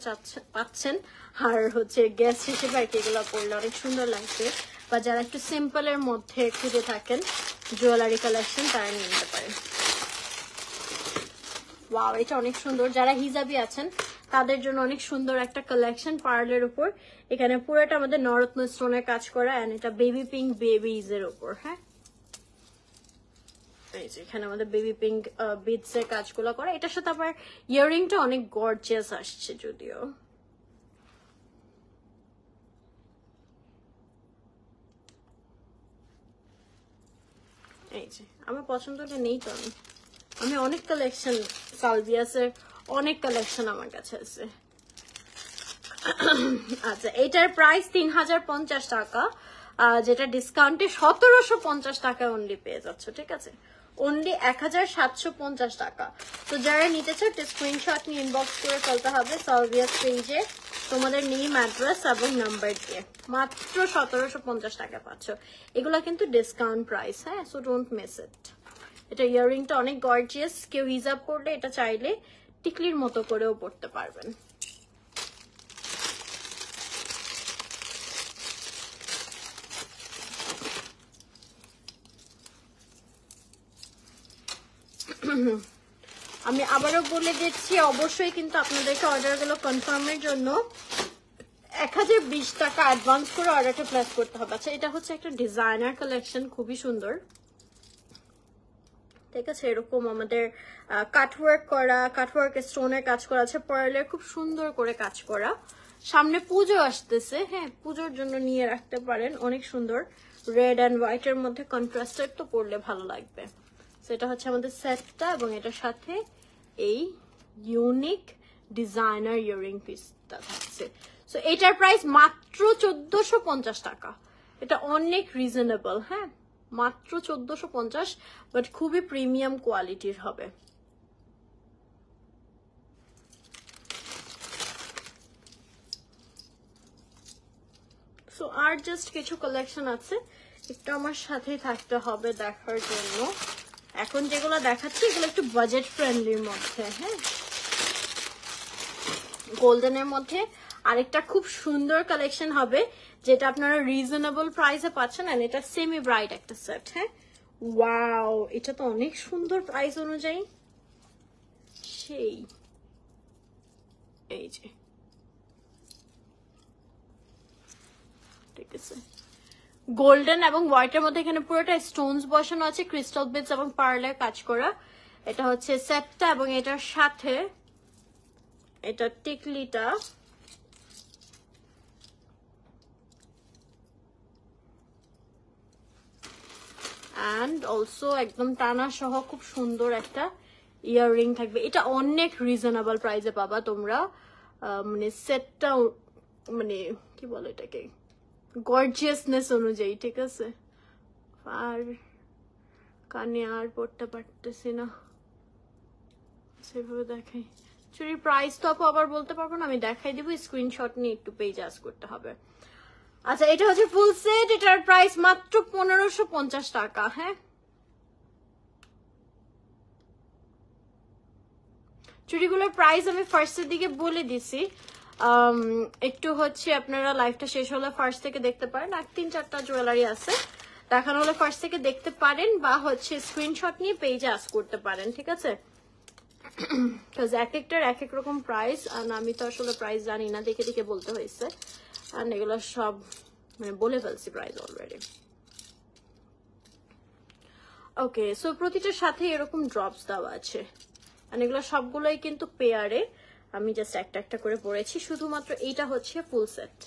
পাচ্ছেন। আর হচ্ছে গেস্ট হিসেবে আর কি এগুলো পড়লে অনেক সুন্দর লাগবে। বা যারা একটু সিম্পলের মধ্যে খুঁজে থাকেন জুয়েলারি কালেকশন, তারা নিয়ে নিতে পারেন। ওয়াও, এটা অনেক সুন্দর। যারা হিজাবি আছেন তাদের জন্য অনেক সুন্দর একটা কালেকশন পার্লের উপর। এখানে পুরোটা আমাদের নরত্ন স্টোনের কাজ করা, এন্ড এটা বেবি পিঙ্ক বেবিজ এর উপর। হ্যাঁ, এখানে আমাদের বেবি পিঙ্ক বিডস এর কাজগুলো করা। এটার সাথে আবার ইয়াররিংটা অনেক গর্জিয়াস আসছে যদিও। এই যে আমার পছন্দটা নেই তো, আমি অনেক কালেকশন সালভিয়াসের অনেক কালেকশন আমার কাছে আছে। আচ্ছা, এটার প্রাইস 3050 টাকা, যেটা ডিসকাউন্টে 1750 টাকায় অনলি পেয়ে যাচ্ছ, ঠিক আছে। অনলি 1750 টাকা। তো যারা নিতে চাও স্ক্রিনশট নিয়ে ইনবক্স করে ফেলতে হবে সালভিয়াস পেজে তোমাদের নেম, অ্যাড্রেস এবং নাম্বার দিয়ে। মাত্র 1750 টাকা পাচ্ছ। এগুলা কিন্তু ডিসকাউন্ট প্রাইস। হ্যাঁ, সো ডোন্ট মিস ইট। এটা ইয়াররিংটা অনেক গর্জিয়াস। কেউ হিজাব করলে এটা চাইলে টিকলির মতো করেও পড়তে পারবেন। আমি আবারও বলে দিচ্ছি, অবশ্যই কিন্তু আপনাদেরকে অর্ডারগুলো কনফার্মের জন্য 1020 টাকা অ্যাডভান্স করে অর্ডারটা প্লেস করতে হবে। আচ্ছা, এটা হচ্ছে একটা ডিজাইনার কালেকশন, খুবই সুন্দর, ঠিক আছে, এরকম আমাদের কাটওয়ার্ক করা, কাটওয়ার্ক স্টোনের কাজ করা আছে, পার্লের খুব সুন্দর করে কাজ করা। সামনে পুজো আসতেছে, হ্যাঁ পুজোর জন্য নিয়ে রাখতে পারেন, অনেক সুন্দর। রেড অ্যান্ড হোয়াইটের মধ্যে কন্ট্রাস্টেড তো পরলে ভালো লাগবে। সেটা হচ্ছে আমাদের সেটটা, এবং এটার সাথে এই ইউনিক ডিজাইনার ইয়ারিং পিসটা থাকছে। সো এটার প্রাইস মাত্র 1450 টাকা। এটা অনেক রিজনেবল, হ্যাঁ মাত্র 1450, বাট খুবই প্রিমিয়াম কোয়ালিটির হবে। সো আর জাস্ট কিছু কালেকশন আছে, একটু আমার সাথেই থাকতে হবে দেখার জন্য। এখন যেগুলো দেখাচ্ছি এগুলো একটু বাজেট ফ্রেন্ডলির মধ্যে, হ্যাঁ গোল্ডেনের মধ্যে আরেকটা খুব সুন্দর কালেকশন হবে, যেটা আপনারা রিজনেবল প্রাইসে পাচ্ছেন। আর এটা সেমি ব্রাইট একটা সেট, হ্যাঁ ওয়াও, এটা তো অনেক সুন্দর প্রাইস অনুযায়ী। সেই এই যে ঠিক আছে, গোল্ডেন এবং হোয়াইটের মধ্যে এখানে পুরোটা স্টোনস বসানো আছে, ক্রিস্টাল বিটস এবং পার্লের কাজ করা। এটা হচ্ছে সেটটা, এবং এটার সাথে এটা টিকলিটা, অ্যান্ড অলসো একদম টানা সহ খুব সুন্দর একটা ইয়াররিং থাকবে। এটা অনেক রিজনেবল প্রাইসে পাবা তোমরা, মানে সেটটা মানে কি বলে এটাকে গর্জিয়াসনেস অনুযায়ী, ঠিক আছে। আর কানে আর পড়তে পারতেছি না, সেভাবে দেখাই। চুরির প্রাইস তো আপু আবার বলতে পারবো না, আমি দেখাই দিব, স্ক্রিনশট নিয়ে একটু পেজ আস করতে হবে। আচ্ছা এটা হচ্ছে ফুল সেট, এটার প্রাইস মাত্র 1550 টাকা, হ্যাঁ চুড়িগুলোর প্রাইস আমি ফার্স্টের দিকে বলে দিছি, একটু হচ্ছে আপনারা লাইভটা শেষ হলে ফার্স্ট থেকে দেখতে পারেন। আর 3-4টা জুয়েলারি আছে, দেখানো হলে ফার্স্ট থেকে দেখতে পারেন, বা হচ্ছে স্ক্রিনশট নিয়ে পেজে আস করতে পারেন, ঠিক আছে। এক একটার এক এক রকম প্রাইস, আর আমি তো আসলে প্রাইস জানি না, দেখে দেখে বলতে হয়েছে। আর এগুলো সব মানে বলে ফেলছি প্রাইস অলরেডি। ওকে, সো প্রতিটার সাথে এরকম ড্রপস দেওয়া আছে, আর এগুলো সবগুলোই কিন্তু পেয়ারে, আমি জাস্ট একটা একটা করে পরেছি। শুধুমাত্র এইটা হচ্ছে ফুল সেট।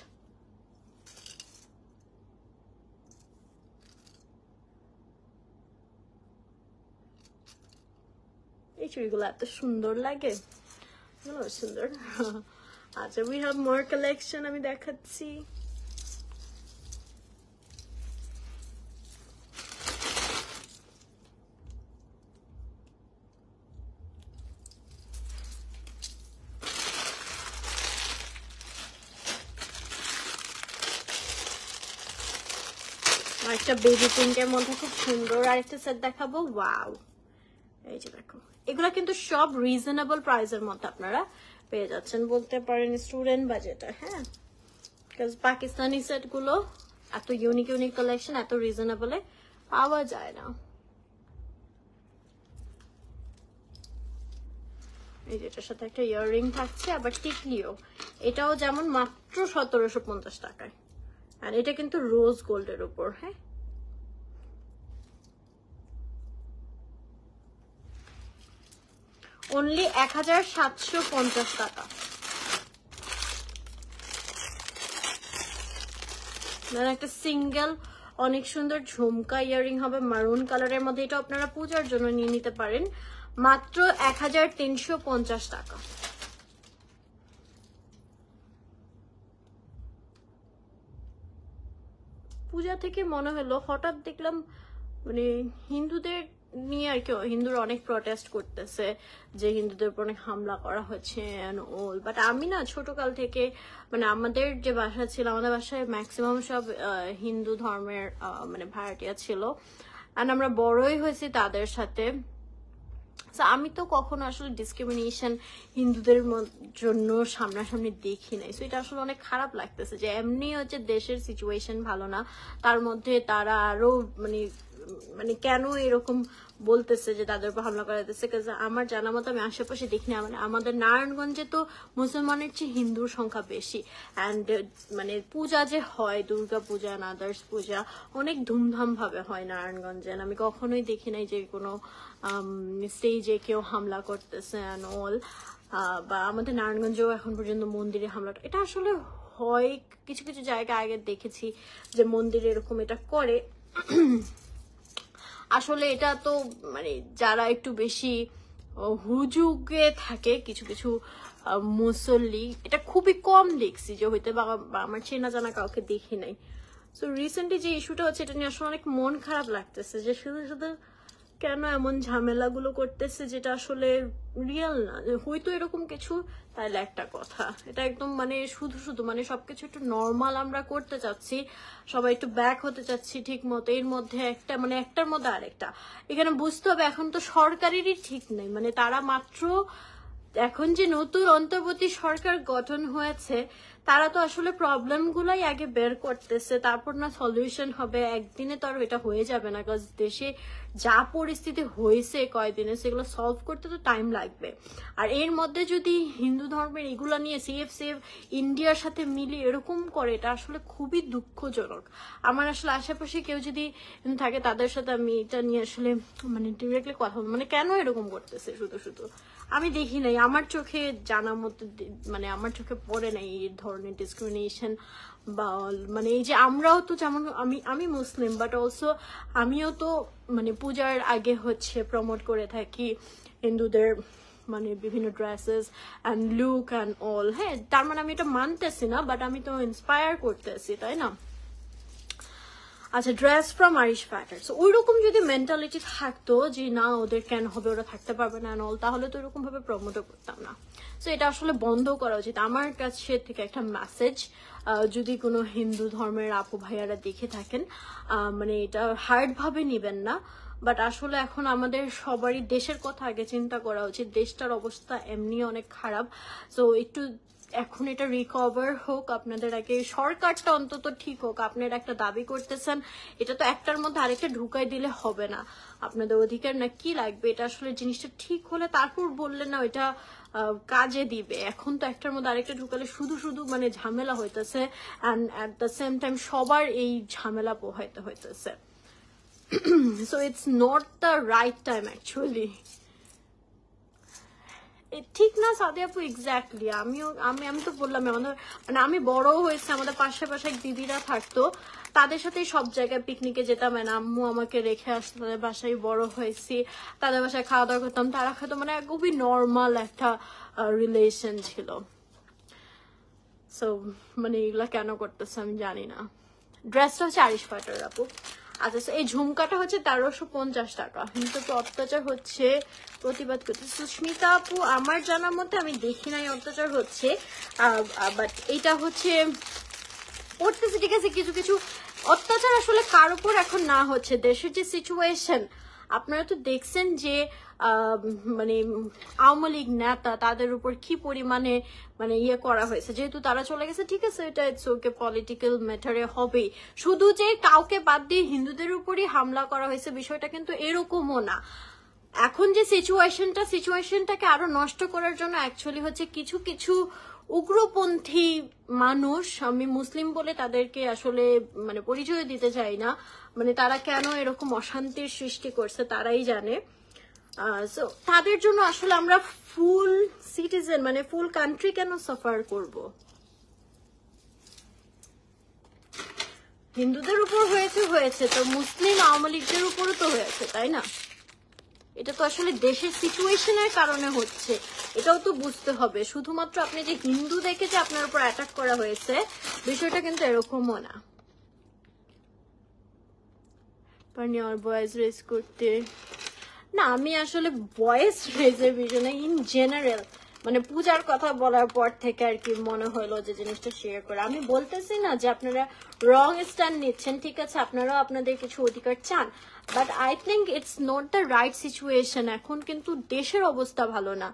এই চুড়িগুলো এত সুন্দর লাগে, সুন্দর। আচ্ছা উই হ্যাভ মোর কালেকশন, আমি দেখাচ্ছি। একটা বেবি পিঙ্কের মধ্যে খুব সুন্দর আরেকটা সেট দেখাবো, ওয়াও এই যে দেখো, এগুলা কিন্তু সব রিজনেবল প্রাইসের মধ্যে আপনারা পেয়ে যাচ্ছেন, বলতে পারেন স্টুডেন্ট বাজেটে, হ্যাঁ বিকজ পাকিস্তানি সেট গুলো এত ইউনিক ইউনিক কালেকশন এত রিজনেবলে পাওয়া যায় না। এই যেটার সাথে একটা ইয়াররিং থাকছে, আবার টিকলিও, এটাও যেমন মাত্র 1750 টাকায়, আর এটা কিন্তু রোজ গোল্ডের উপর, হ্যাঁ অনলি 1750 টাকা। একটা সিঙ্গেল অনেক সুন্দর ঝুমকা ইয়াররিং হবে মারুন কালারের মধ্যে, এটা আপনারা পূজার জন্য নিয়ে নিতে পারেন, মাত্র 1350 টাকা। পূজা থেকে মনে হলো হঠাৎ দেখলাম মানে হিন্দুদের নিয়ে আর কি, হিন্দুরা অনেক প্রটেস্ট করতেছে যে হিন্দুদের উপর অনেক হামলা করা হচ্ছে এন্ড অল, বাট আমি না ছোটকাল থেকে মানে আমাদের যে বাসা ছিল, আমাদের বাসায় ম্যাক্সিমাম সব হিন্দু ধর্মের মানে ভাড়াটিয়া ছিল, আর আমরা বড়ই হয়েছি তাদের সাথে। আমি তো কখনো আসলে ডিসক্রিমিনেশন হিন্দুদের জন্য সামনাসামনি দেখি নাই, সো এটা আসলে অনেক খারাপ লাগতেছে যে এমনি হচ্ছে দেশের সিচুয়েশন ভালো না, তার মধ্যে তারা আরো মানে কেন এরকম বলতেছে যে তাদের উপর হামলা করা হইতেছে। আমার জানা মতো আমি আশেপাশে দেখি না, মানে আমাদের নারায়ণগঞ্জে তো মুসলমানের চেয়ে হিন্দুর সংখ্যা বেশি, অ্যান্ড মানে পূজা যে হয় দুর্গা পূজা না আদার্স পূজা অনেক ধুমধাম ভাবে হয় নারায়ণগঞ্জে। আমি কখনোই দেখি নাই যে কোনো স্টেজে কেউ হামলা করতেছে অ্যান্ড অল, বা আমাদের নারায়ণগঞ্জেও এখন পর্যন্ত মন্দিরে হামলা, এটা আসলে হয় কিছু কিছু জায়গায় আগে দেখেছি যে মন্দিরে এরকম এটা করে। আসলে এটা তো মানে যারা একটু বেশি হুজুগে থাকে কিছু কিছু মুসল্লি, এটা খুবই কম দেখছি যে হইতে, বা আমার চেনা জানা কাউকে দেখি নাই। সো রিসেন্টলি যে ইস্যুটা হচ্ছে এটা নিয়ে আসলে অনেক মন খারাপ লাগতেছে যে শুধু শুধু কেন এমন ঝামেলাগুলো করতেছে যেটা আসলে রিয়েল না। হয়তো এরকম কিছু তাহলে একটা কথা, এটা একদম মানে শুধু শুধু মানে সবকিছু একটু নর্মাল আমরা করতে চাচ্ছি, সবাই একটু ব্যাক হতে চাচ্ছি ঠিক মতো, এর মধ্যে একটা মানে একটার মধ্যে আরেকটা। এখানে বুঝতে হবে এখন তো সরকারেরই ঠিক নেই, মানে তারা মাত্র এখন যে নতুন অন্তর্বর্তী সরকার গঠন হয়েছে তারা তো আসলে প্রবলেম গুলাই আগে বের করতেছে, তারপর না সলিউশন হবে। একদিনে তো আর এটা হয়ে যাবে না, কারণ দেশে যা পরিস্থিতি হয়েছে কয়দিনে সেগুলো সলভ করতে তো টাইম লাগবে। আর এর মধ্যে যদি হিন্দু ধর্মের এগুলো নিয়ে সিএফ ইন্ডিয়ার সাথে মিলিয়ে এরকম করে, এটা আসলে খুবই দুঃখজনক। আমার আসলে আশেপাশে কেউ যদি থাকে তাদের সাথে আমি এটা নিয়ে আসলে মানে ডিরেক্টলি কথা বলবো, মানে কেন এরকম করতেছে শুধু শুধু। আমি দেখি নাই, আমার চোখে জানা মতো মানে আমার চোখে পড়ে নাই এই ধরনের ডিসক্রিমিনেশন বা মানে এই যে আমরাও তো যেমন আমি মুসলিম, বাট অলসো আমিও তো মানে পূজার আগে হচ্ছে প্রমোট করে থাকি হিন্দুদের মানে বিভিন্ন dresses and look and all. হ্যাঁ, তার মানে আমি এটা মানতেছি না, বাট আমি তো ইন্সপায়ার করতেছি, তাই না? আচ্ছা, ড্রেস ফ্রম আরিশ প্যাটার্ন, ওইরকম যদি মেন্টালিটি থাকতো যে না ওদের কেন হবে, ওরা থাকতে পারবে না অল, তাহলে তো এরকম ভাবে প্রমোটও করতাম না। সো এটা আসলে বন্ধ করা উচিত। আমার কাছে থেকে একটা মেসেজ, যদি কোনো হিন্দু ধর্মের আপু ভাইয়ারা দেখে থাকেন, মানে এটা হার্ড ভাবে নিবেন না, বাট আসলে এখন আমাদের সবারই দেশের কথা আগে চিন্তা করা উচিত। দেশটার অবস্থা এমনি অনেক খারাপ, সো একটু এখন এটা রিকভার হোক, আপনাদের আগে সরকারটা অন্তত ঠিক হোক। আপনারা একটা দাবি করতেছেন, এটা তো একটার মধ্যে আরেকটা ঢুকাই দিলে হবে না। আপনাদের অধিকার না কি লাগবে, এটা আসলে জিনিসটা ঠিক হলে তারপর বললে না এটা কাজে দিবে। এখন তো একটার মধ্যে আরেকটা ঢুকালে শুধু শুধু মানে ঝামেলা হইতেছে, and at the same time সবার এই ঝামেলা পোহাইতে হইতেছে। So it's not the right time actually. ঠিক না সাদি আপু? এক্স্যাক্টলি। আমি তো বললাম আমাদের মানে আমি বড় হয়েছে, আমাদের পাশে পাশে দিদিরা থাকতো, তাদের সাথে সব জায়গায় পিকনিকে যেতাম, মানে আম্মু আমাকে রেখে আসতো, তাদের বাসায় বড় হয়েছি, তাদের বাসায় খাওয়া দাওয়া করতাম, তারা খাতো, মানে খুবই নর্মাল একটা রিলেশন ছিল। সো মানে এগুলা কেন করতেছে আমি জানি না। ড্রেসটা হচ্ছে আরিশ প্যাটার্ন আপু। আচ্ছা, এই ঝুমকাটা হচ্ছে 1350 টাকা। কিন্তু তো অত্যাচার হচ্ছে, প্রতিবাদ করতে সুস্মিতা আপু আমার জানার মতে আমি দেখি নাই অত্যাচার হচ্ছে, বাট এটা হচ্ছে করতেছে ঠিক আছে। কিছু কিছু অত্যাচার আসলে কার উপর এখন না হচ্ছে, দেশের যে সিচুয়েশন আপনারা তো দেখছেন যে মানে আওয়ামী লীগ নেতা তাদের উপর কি পরিমাণে মানে ইয়ে করা হয়েছে, যেহেতু তারা চলে গেছে ঠিক আছে, এটা ইটস ওকে, পলিটিক্যাল ম্যাটারে হবে। শুধু যে কাউকে বাদ দিয়ে হিন্দুদের উপরই হামলা করা হয়েছে বিষয়টা কিন্তু এরকমও না। এখন যে সিচুয়েশনটাকে আরো নষ্ট করার জন্য অ্যাকচুয়ালি হচ্ছে কিছু কিছু উগ্রপন্থী মানুষ, আমি মুসলিম বলে তাদেরকে আসলে মানে পরিচয় দিতে চাই না, মানে তারা কেন এরকম অশান্তির সৃষ্টি করছে তারাই জানে। সো তাদের জন্য আসলে আমরা ফুল সিটিজেন মানে ফুল কান্ট্রি কেন সাফার করব? হিন্দুদের উপর হয়েছে তো মুসলিম আওয়ামী লীগদের উপরও তো হয়েছে, তাই না? এটা তো আসলে দেশের সিচুয়েশনের কারণে হচ্ছে, এটাও তো বুঝতে হবে। শুধুমাত্র আপনি যে হিন্দু দেখে যে আপনার উপর অ্যাটাক করা হয়েছে বিষয়টা কিন্তু এরকমও না। ভয়েস রেজ করতে না, আমি আসলে ভয়েস রেজের বিষয়ে ইন জেনারেল মানে পূজার কথা বলার পর থেকে আর কি মনে হলো যে জিনিসটা শেয়ার করে। আমি বলতেছি না যে আপনারা রং স্ট্যান্ড নিচ্ছেন, ঠিক আছে, আপনারাও আপনাদের কিছু অধিকার চান, but I think it's not the right situation. এখন কিন্তু দেশের অবস্থা ভালো না,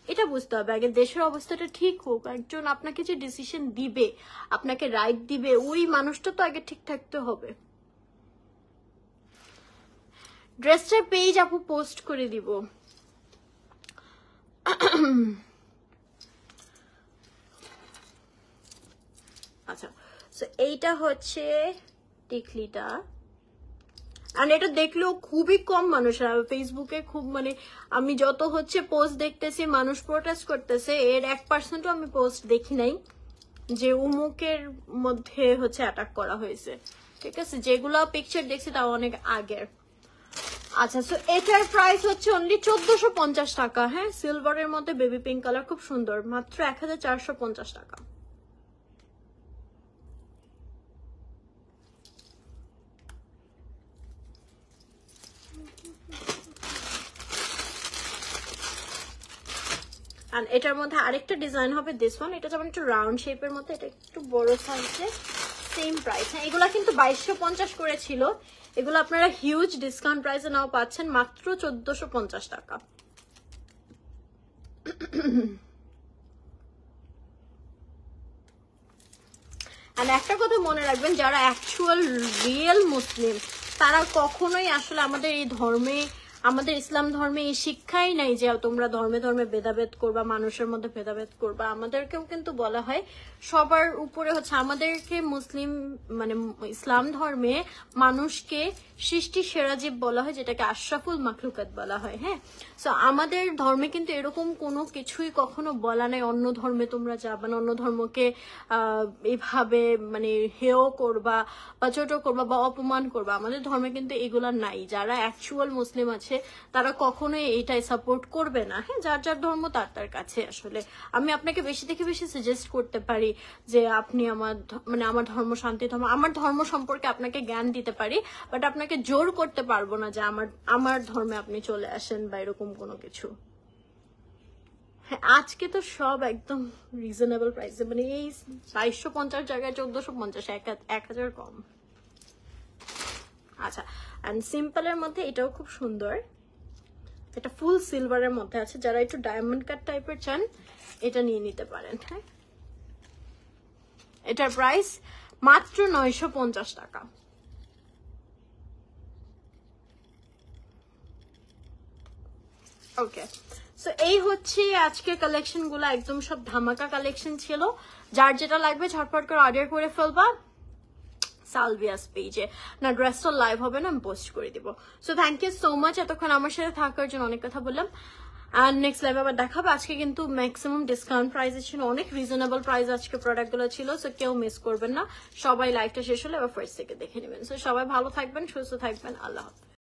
এটা বুঝতে হবে। আগে দেশের অবস্থাটা ঠিক হোক, একজন আপনাকে যে ডিসিশন দিবে, আপনাকে রাইট দিবে, ওই মানুষটা তো আগে ঠিক থাকতে হবে। ড্রেসটা পেজ আপু পোস্ট করে দিব। আচ্ছা, সো এইটা হচ্ছে টিকলিটা। আর এটা দেখলেও খুবই কম মানুষ, ফেসবুকে খুব মানে আমি যত হচ্ছে পোস্ট দেখতেছি মানুষ প্রোটেস্ট করতেছে, এর 1% আমি পোস্ট দেখি নাই যে উমুকের মধ্যে হচ্ছে অ্যাটাক করা হয়েছে। ঠিক আছে, যেগুলো পিকচার দেখছি তাও অনেক আগের। আচ্ছা, সো এটার প্রাইস হচ্ছে অনলি 1450 টাকা। হ্যাঁ, সিলভারের মধ্যে বেবি পিঙ্ক কালার, খুব সুন্দর, মাত্র 1450 টাকা। আর এটার মধ্যে আরেকটা ডিজাইন হবে দিস ওয়ান, এটা যেমন একটু রাউন্ড শেপের মধ্যে, এটা একটু বড় সাইজে, সেম প্রাইস। হ্যাঁ, এগুলা কিন্তু 2250 করে ছিল, এগুলো আপনারা হিউজ ডিসকাউন্ট প্রাইসে নাও পাচ্ছেন মাত্র 1450 টাকা। আর একটা কথা মনে রাখবেন, যারা অ্যাকচুয়াল রিয়েল মুসলিম তারা কখনোই আসলে আমাদের এই ধর্মে, আমাদের ইসলাম ধর্মে এই শিক্ষাই নাই যে তোমরা ধর্মে ধর্মে ভেদাভেদ করবা, মানুষের মধ্যে ভেদাভেদ করবা। আমাদেরকেও কিন্তু বলা হয় সবার উপরে হচ্ছে, আমাদেরকে মুসলিম মানে ইসলাম ধর্মে মানুষকে সৃষ্টি সেরা জীব বলা হয়, যেটাকে আশরাফুল মাখলুকাত বলা হয়। হ্যাঁ, সো আমাদের ধর্মে কিন্তু এরকম কোনো কিছুই কখনো বলা নাই অন্য ধর্মে তোমরা যাবা না, অন্য ধর্মকে এইভাবে মানে হেয় করবা বা ছোট করবা বা অপমান করবা। আমাদের ধর্মে কিন্তু এগুলা নাই। যারা অ্যাকচুয়াল মুসলিম আছে তারা কখনোই এইটাই সাপোর্ট করবে না। হ্যাঁ, যার যার ধর্ম তার তার কাছে। আসলে আমি আপনাকে বেশি থেকে বেশি সাজেস্ট করতে পারি যে আপনি মানে আমার ধর্ম শান্তি ধর্ম, আমার ধর্ম সম্পর্কে আপনাকে জ্ঞান দিতে পারি, বাট আপনাকে জোর করতে পারবো না যে আমার ধর্মে আপনি চলে আসেন বা এরকম কোনো কিছু। হ্যাঁ, আজকে তো সব একদম রিজনেবল প্রাইসে, মানে এই 2250 জায়গায় 1450, 1000 কম। আচ্ছা, অ্যান্ড সিম্পলের মধ্যে এটাও খুব সুন্দর, এটা ফুল সিলভারের মধ্যে আছে, যারা একটু ডায়মন্ড কাট টাইপের চান এটা নিয়ে নিতে পারেন। হ্যাঁ, এটার প্রাইস মাত্র 950 টাকা। ওকে, সো এই হচ্ছে আজকের কালেকশন গুলো, একদম সব ধামাকা কালেকশন ছিল। যার যেটা লাগবে ঝটপট করে অর্ডার করে ফেলবা সালভিয়াস পেজে, না ড্রেস তো লাইভ হবে না, আমি পোস্ট করে দিব। So thank you so much এতক্ষণ আমার সাথে থাকার জন্য, অনেক কথা বললাম। আর নেক্সট লাইভ আবার দেখাবো। আজকে কিন্তু ম্যাক্সিমাম ডিসকাউন্ট প্রাইসে ছিল, অনেক রিজনেবল প্রাইস আজকে প্রোডাক্টগুলো ছিল। সো কেউ মিস করবেন না, সবাই লাইভটা শেষ হলে আবার ফার্স্ট থেকে দেখে নেবেন। সো সবাই ভালো থাকবেন, সুস্থ থাকবেন, আল্লাহ হাফেজ।